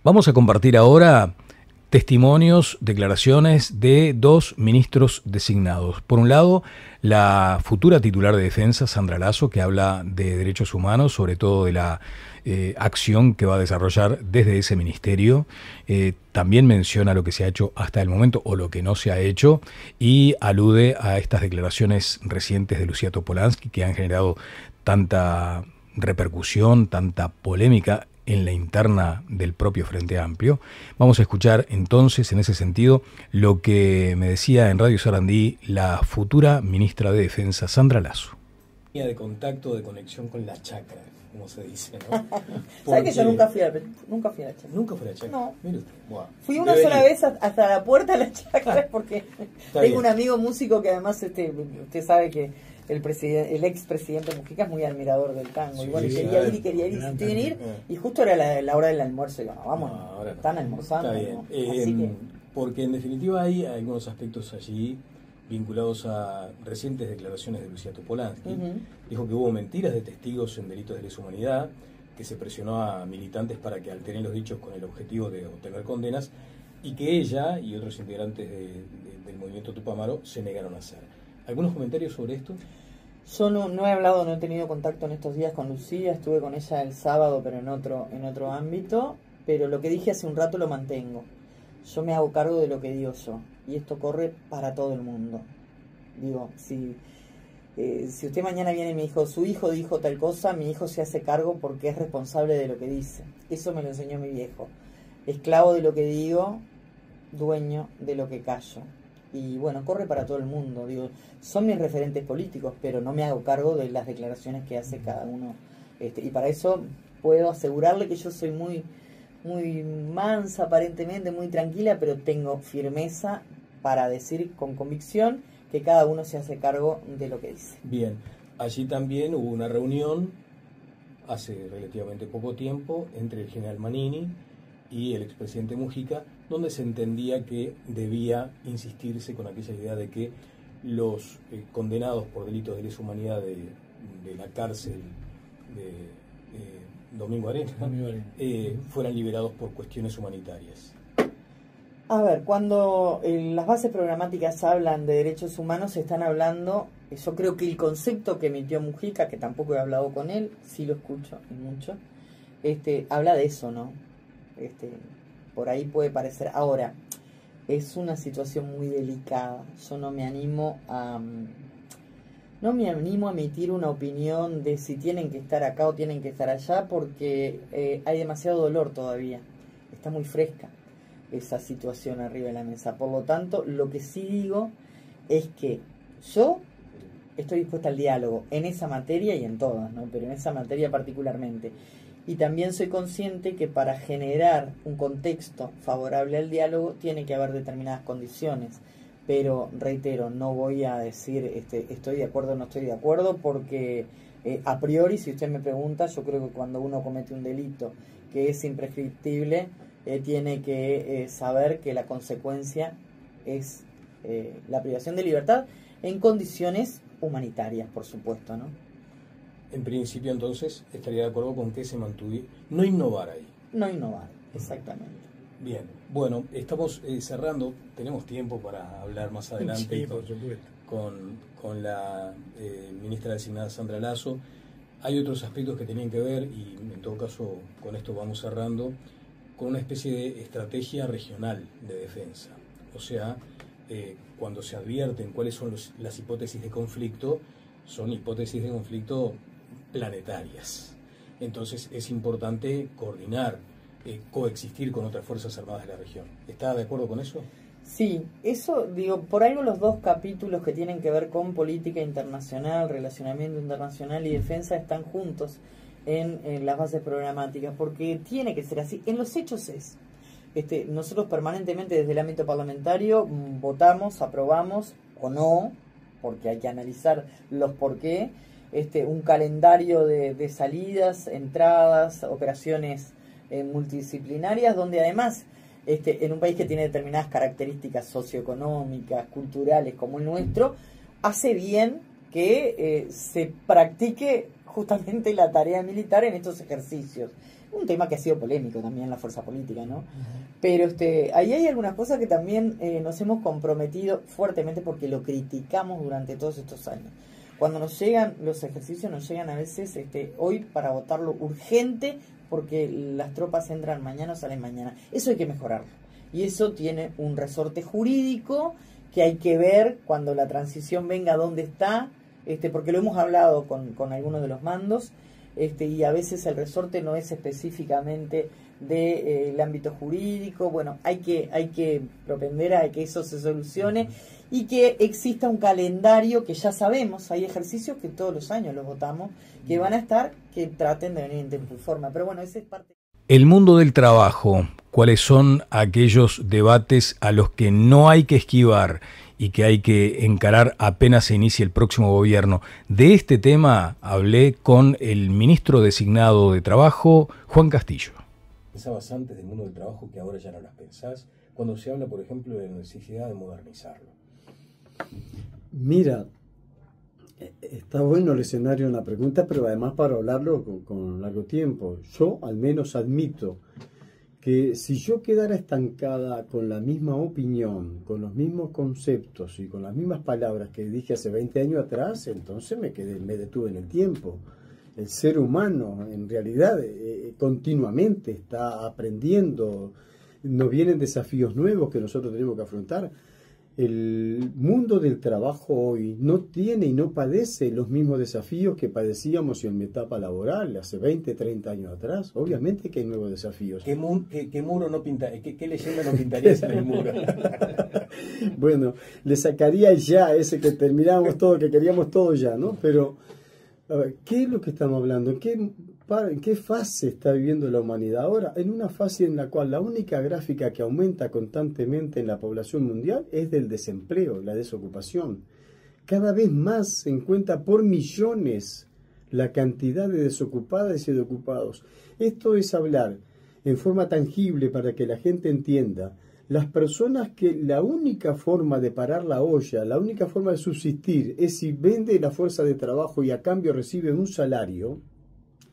Vamos a compartir ahora testimonios, declaraciones de 2 ministros designados. Por un lado, la futura titular de Defensa, Sandra Lasso, que habla de derechos humanos, sobre todo de la acción que va a desarrollar desde ese ministerio. También menciona lo que se ha hecho hasta el momento o lo que no se ha hecho, y alude a estas declaraciones recientes de Lucía Topolansky que han generado tanta repercusión, tanta polémica en la interna del propio Frente Amplio. Vamos a escuchar entonces, en ese sentido, lo que me decía en Radio Sarandí la futura ministra de Defensa, Sandra Lasso. De contacto, de conexión con la chacra, como se dice, ¿no? ¿Sabes que yo nunca fui a la chacra? ¿Nunca fui a la chacra? No. Mire usted. Wow. Fui una sola vez hasta la puerta de la chacra porque tengo un amigo músico que además usted sabe que el expresidente Mujica es muy admirador del tango. Sí, y bueno, quería ir, insistí en ir, y justo era la hora del almuerzo. Y digo, no, vamos, están almorzando. Está bien. ¿no? Así que... Porque en definitiva hay algunos aspectos allí vinculados a recientes declaraciones de Luciano Polansky. Dijo que hubo mentiras de testigos en delitos de lesa humanidad, que se presionó a militantes para que alteren los dichos con el objetivo de obtener condenas, y que ella y otros integrantes del movimiento Tupamaro se negaron a hacer. ¿Algunos comentarios sobre esto? Yo no he hablado, no he tenido contacto en estos días con Lucía, estuve con ella el sábado, pero en otro ámbito, pero lo que dije hace un rato lo mantengo. Yo me hago cargo de lo que digo yo, y esto corre para todo el mundo. Digo, si usted mañana viene y me dijo, su hijo dijo tal cosa, mi hijo se hace cargo porque es responsable de lo que dice. Eso me lo enseñó mi viejo. Esclavo de lo que digo, dueño de lo que callo. Y bueno, corre para todo el mundo. Digo, son mis referentes políticos, pero no me hago cargo de las declaraciones que hace cada uno. Y para eso puedo asegurarle que yo soy muy mansa aparentemente, muy tranquila, pero tengo firmeza para decir con convicción que cada uno se hace cargo de lo que dice. Bien, allí también hubo una reunión hace relativamente poco tiempo entre el general Manini y el expresidente Mujica, donde se entendía que debía insistirse con aquella idea de que los condenados por delitos de lesa humanidad de la cárcel de Domingo Arena, fueran liberados por cuestiones humanitarias. A ver, cuando las bases programáticas hablan de derechos humanos, están hablando, yo creo que el concepto que emitió Mujica, que tampoco he hablado con él, sí lo escucho y mucho, habla de eso, ¿no? Por ahí puede parecer. Ahora, es una situación muy delicada. Yo no me animo a emitir una opinión de si tienen que estar acá o tienen que estar allá, porque hay demasiado dolor todavía. Está muy fresca esa situación arriba de la mesa. Por lo tanto, lo que sí digo es que yo estoy dispuesta al diálogo en esa materia y en todas, ¿no? Pero en esa materia particularmente. Y también soy consciente que para generar un contexto favorable al diálogo tiene que haber determinadas condiciones. Pero, reitero, no voy a decir estoy de acuerdo o no estoy de acuerdo, porque a priori, si usted me pregunta, yo creo que cuando uno comete un delito que es imprescriptible, tiene que saber que la consecuencia es la privación de libertad en condiciones humanitarias, por supuesto, ¿no? En principio, entonces, estaría de acuerdo con que se mantuviera, no innovar ahí. No innovar, exactamente. Bien, bueno, estamos cerrando, tenemos tiempo para hablar más adelante, sí, por supuesto, con la ministra designada Sandra Lasso. Hay otros aspectos que tenían que ver, y en todo caso con esto vamos cerrando, con una especie de estrategia regional de defensa. O sea, cuando se advierten cuáles son las hipótesis de conflicto, son hipótesis de conflicto planetarias. Entonces es importante coordinar, coexistir con otras fuerzas armadas de la región. ¿Está de acuerdo con eso? Sí, eso, digo, por algo los dos capítulos que tienen que ver con política internacional, relacionamiento internacional y defensa están juntos en las bases programáticas, porque tiene que ser así. En los hechos es. Nosotros permanentemente desde el ámbito parlamentario votamos, aprobamos o no, porque hay que analizar los por qué, un calendario de salidas, entradas, operaciones multidisciplinarias, donde además en un país que tiene determinadas características socioeconómicas, culturales como el nuestro, hace bien que se practique justamente la tarea militar en estos ejercicios. Un tema que ha sido polémico también en la fuerza política, ¿no? Pero ahí hay algunas cosas que también nos hemos comprometido fuertemente porque lo criticamos durante todos estos años. Cuando nos llegan los ejercicios, nos llegan a veces hoy para votarlo urgente porque las tropas entran mañana o salen mañana. Eso hay que mejorarlo. Y eso tiene un resorte jurídico que hay que ver cuando la transición venga dónde está, porque lo hemos hablado con algunos de los mandos. y a veces el resorte no es específicamente del ámbito jurídico. Bueno, hay que propender a que eso se solucione y que exista un calendario que ya sabemos, hay ejercicios que todos los años los votamos, que van a estar, que traten de venir en tiempo y forma. Pero bueno, esa es parte. El mundo del trabajo, ¿cuáles son aquellos debates a los que no hay que esquivar y que hay que encarar apenas se inicie el próximo gobierno? De este tema hablé con el ministro designado de Trabajo, Juan Castillo. Pensabas antes del mundo del trabajo que ahora ya no las pensás, cuando se habla, por ejemplo, de la necesidad de modernizarlo. Mira, está bueno el escenario en la pregunta, pero además para hablarlo con largo tiempo. Yo al menos admito que si yo quedara estancada con la misma opinión, con los mismos conceptos y con las mismas palabras que dije hace 20 años atrás, entonces me detuve en el tiempo. El ser humano en realidad continuamente está aprendiendo, nos vienen desafíos nuevos que nosotros tenemos que afrontar. El mundo del trabajo hoy no tiene y no padece los mismos desafíos que padecíamos en mi etapa laboral hace 20, 30 años atrás. Obviamente que hay nuevos desafíos. ¿Qué muro no pinta, qué leyenda no pintarías en el muro? Bueno, le sacaría ya ese que terminábamos todo, que queríamos todo ya, ¿no? Pero, a ver, ¿qué es lo que estamos hablando? ¿En qué fase está viviendo la humanidad ahora? En una fase en la cual la única gráfica que aumenta constantemente en la población mundial es del desempleo, la desocupación. Cada vez más se encuentra por millones la cantidad de desocupadas y de ocupados. Esto es hablar en forma tangible para que la gente entienda. Las personas que la única forma de parar la olla, la única forma de subsistir es si vende la fuerza de trabajo y a cambio recibe un salario,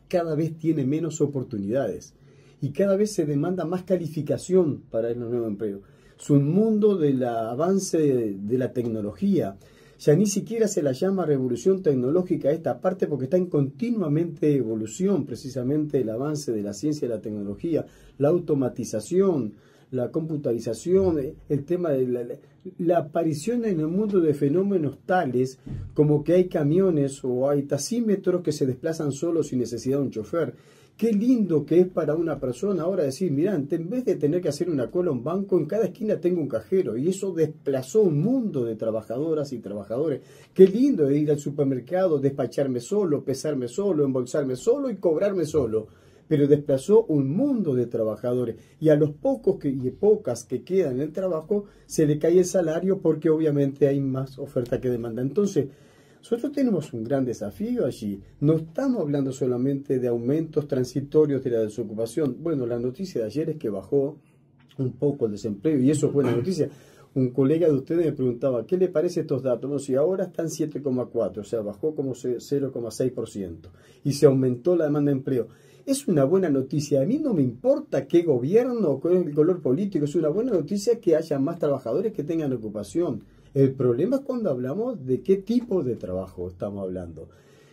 cada vez tiene menos oportunidades y cada vez se demanda más calificación para el nuevo empleo. Es un mundo del avance de la tecnología. Ya ni siquiera se la llama revolución tecnológica a esta parte porque está en continuamente evolución, precisamente el avance de la ciencia y la tecnología, la automatización, la computarización, el tema de la aparición en el mundo de fenómenos tales como que hay camiones o hay taxímetros que se desplazan solos sin necesidad de un chofer. Qué lindo que es para una persona ahora decir, mirá, en vez de tener que hacer una cola a un banco, en cada esquina tengo un cajero, y eso desplazó un mundo de trabajadoras y trabajadores. Qué lindo es ir al supermercado, despacharme solo, pesarme solo, embolsarme solo y cobrarme solo. Pero desplazó un mundo de trabajadores y a los pocos y pocas que quedan en el trabajo se le cae el salario porque obviamente hay más oferta que demanda. Entonces, nosotros tenemos un gran desafío allí. No estamos hablando solamente de aumentos transitorios de la desocupación. Bueno, la noticia de ayer es que bajó un poco el desempleo y eso es buena noticia. Un colega de ustedes me preguntaba, ¿qué le parece estos datos? No, si ahora están 7,4, o sea, bajó como 0,6% y se aumentó la demanda de empleo. Es una buena noticia. A mí no me importa qué gobierno o cuál es el color político. Es una buena noticia que haya más trabajadores que tengan ocupación. El problema es cuando hablamos de qué tipo de trabajo estamos hablando.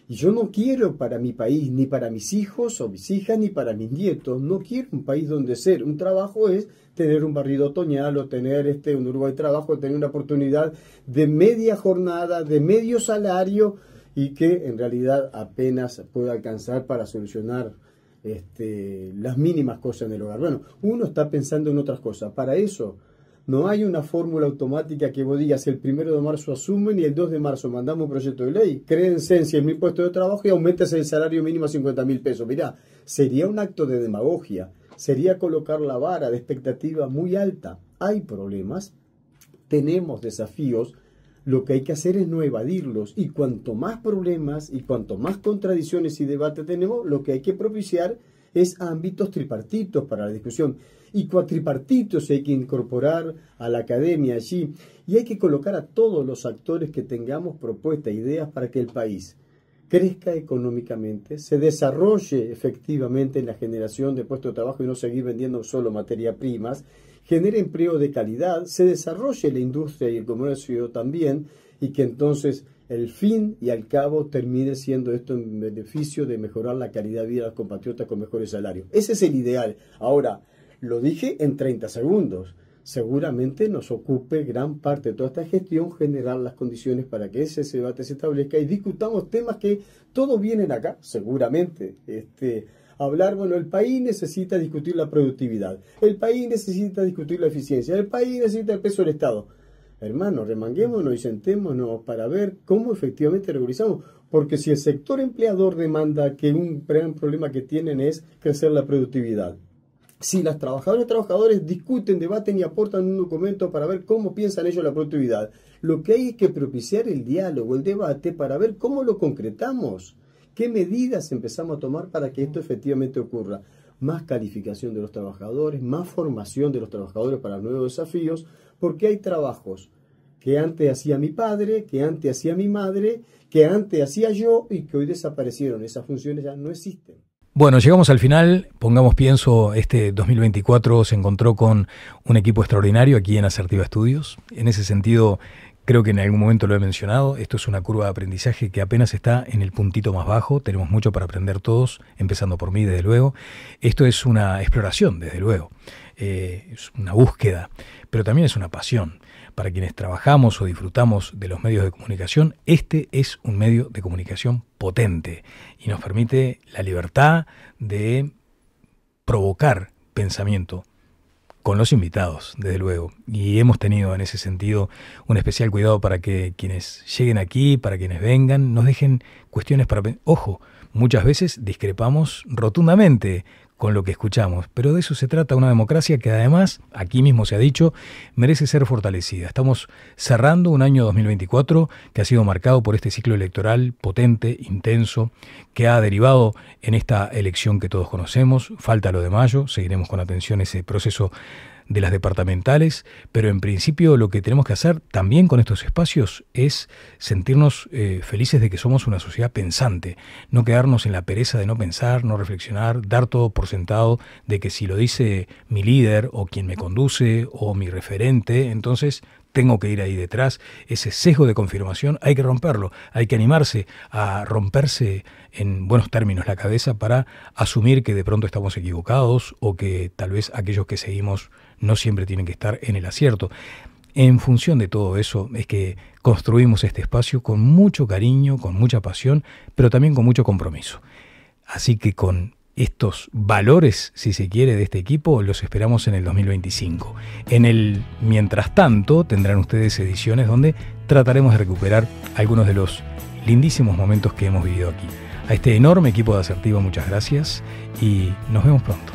Y yo no quiero para mi país, ni para mis hijos o mis hijas, ni para mis nietos. No quiero un país donde ser un trabajo es tener un barrido otoñal o tener un Uruguay trabajo, tener una oportunidad de media jornada, de medio salario y que en realidad apenas pueda alcanzar para solucionar las mínimas cosas en el hogar. Bueno, uno está pensando en otras cosas. Para eso no hay una fórmula automática que vos digas el 1 de marzo asumen y el 2 de marzo mandamos un proyecto de ley, créense en 100.000 puestos de trabajo y aumentese el salario mínimo a 50.000 pesos. Mirá, sería un acto de demagogia, sería colocar la vara de expectativa muy alta. Hay problemas, tenemos desafíos, lo que hay que hacer es no evadirlos y cuanto más problemas y cuanto más contradicciones y debate tenemos, lo que hay que propiciar es ámbitos tripartitos para la discusión y cuatripartitos hay que incorporar a la academia allí y hay que colocar a todos los actores que tengamos propuestas, ideas para que el país crezca económicamente, se desarrolle efectivamente en la generación de puestos de trabajo y no seguir vendiendo solo materias primas, genere empleo de calidad, se desarrolle la industria y el comercio también y que entonces el fin y al cabo termine siendo esto en beneficio de mejorar la calidad de vida de los compatriotas con mejores salarios. Ese es el ideal. Ahora, lo dije en 30 segundos. seguramente nos ocupe gran parte de toda esta gestión generar las condiciones para que ese debate se establezca y discutamos temas que todos vienen acá, seguramente. Hablar, bueno, el país necesita discutir la productividad, el país necesita discutir la eficiencia, el país necesita el peso del Estado. Hermano, remanguémonos y sentémonos para ver cómo efectivamente regularizamos. Porque si el sector empleador demanda que un gran problema que tienen es crecer la productividad, si las trabajadoras y trabajadores discuten, debaten y aportan un documento para ver cómo piensan ellos la productividad, lo que hay es que propiciar el diálogo, el debate, para ver cómo lo concretamos. ¿Qué medidas empezamos a tomar para que esto efectivamente ocurra? Más calificación de los trabajadores, más formación de los trabajadores para nuevos desafíos, porque hay trabajos que antes hacía mi padre, que antes hacía mi madre, que antes hacía yo y que hoy desaparecieron. Esas funciones ya no existen. Bueno, llegamos al final. Pongamos pienso, este 2024 se encontró con un equipo extraordinario aquí en Asertiva Estudios. En ese sentido, creo que en algún momento lo he mencionado, esto es una curva de aprendizaje que apenas está en el puntito más bajo, tenemos mucho para aprender todos, empezando por mí, desde luego. Esto es una exploración, desde luego, es una búsqueda, pero también es una pasión. Para quienes trabajamos o disfrutamos de los medios de comunicación, este es un medio de comunicación potente y nos permite la libertad de provocar pensamiento con los invitados, desde luego. Y hemos tenido en ese sentido un especial cuidado para que quienes lleguen aquí, para quienes vengan, nos dejen cuestiones para... Ojo, muchas veces discrepamos rotundamente con lo que escuchamos, pero de eso se trata una democracia que además, aquí mismo se ha dicho, merece ser fortalecida. Estamos cerrando un año 2024 que ha sido marcado por este ciclo electoral potente, intenso, que ha derivado en esta elección que todos conocemos. Falta lo de mayo, seguiremos con atención ese proceso de las departamentales, pero en principio lo que tenemos que hacer también con estos espacios es sentirnos felices de que somos una sociedad pensante, no quedarnos en la pereza de no pensar, no reflexionar, dar todo por sentado de que si lo dice mi líder o quien me conduce o mi referente, entonces tengo que ir ahí detrás. Ese sesgo de confirmación hay que romperlo, hay que animarse a romperse en buenos términos la cabeza para asumir que de pronto estamos equivocados o que tal vez aquellos que seguimos no siempre tienen que estar en el acierto. En función de todo eso es que construimos este espacio con mucho cariño, con mucha pasión, pero también con mucho compromiso. Así que con estos valores, si se quiere, de este equipo, los esperamos en el 2025. En el mientras tanto, tendrán ustedes ediciones donde trataremos de recuperar algunos de los lindísimos momentos que hemos vivido aquí. A este enorme equipo de Asertiva, muchas gracias y nos vemos pronto.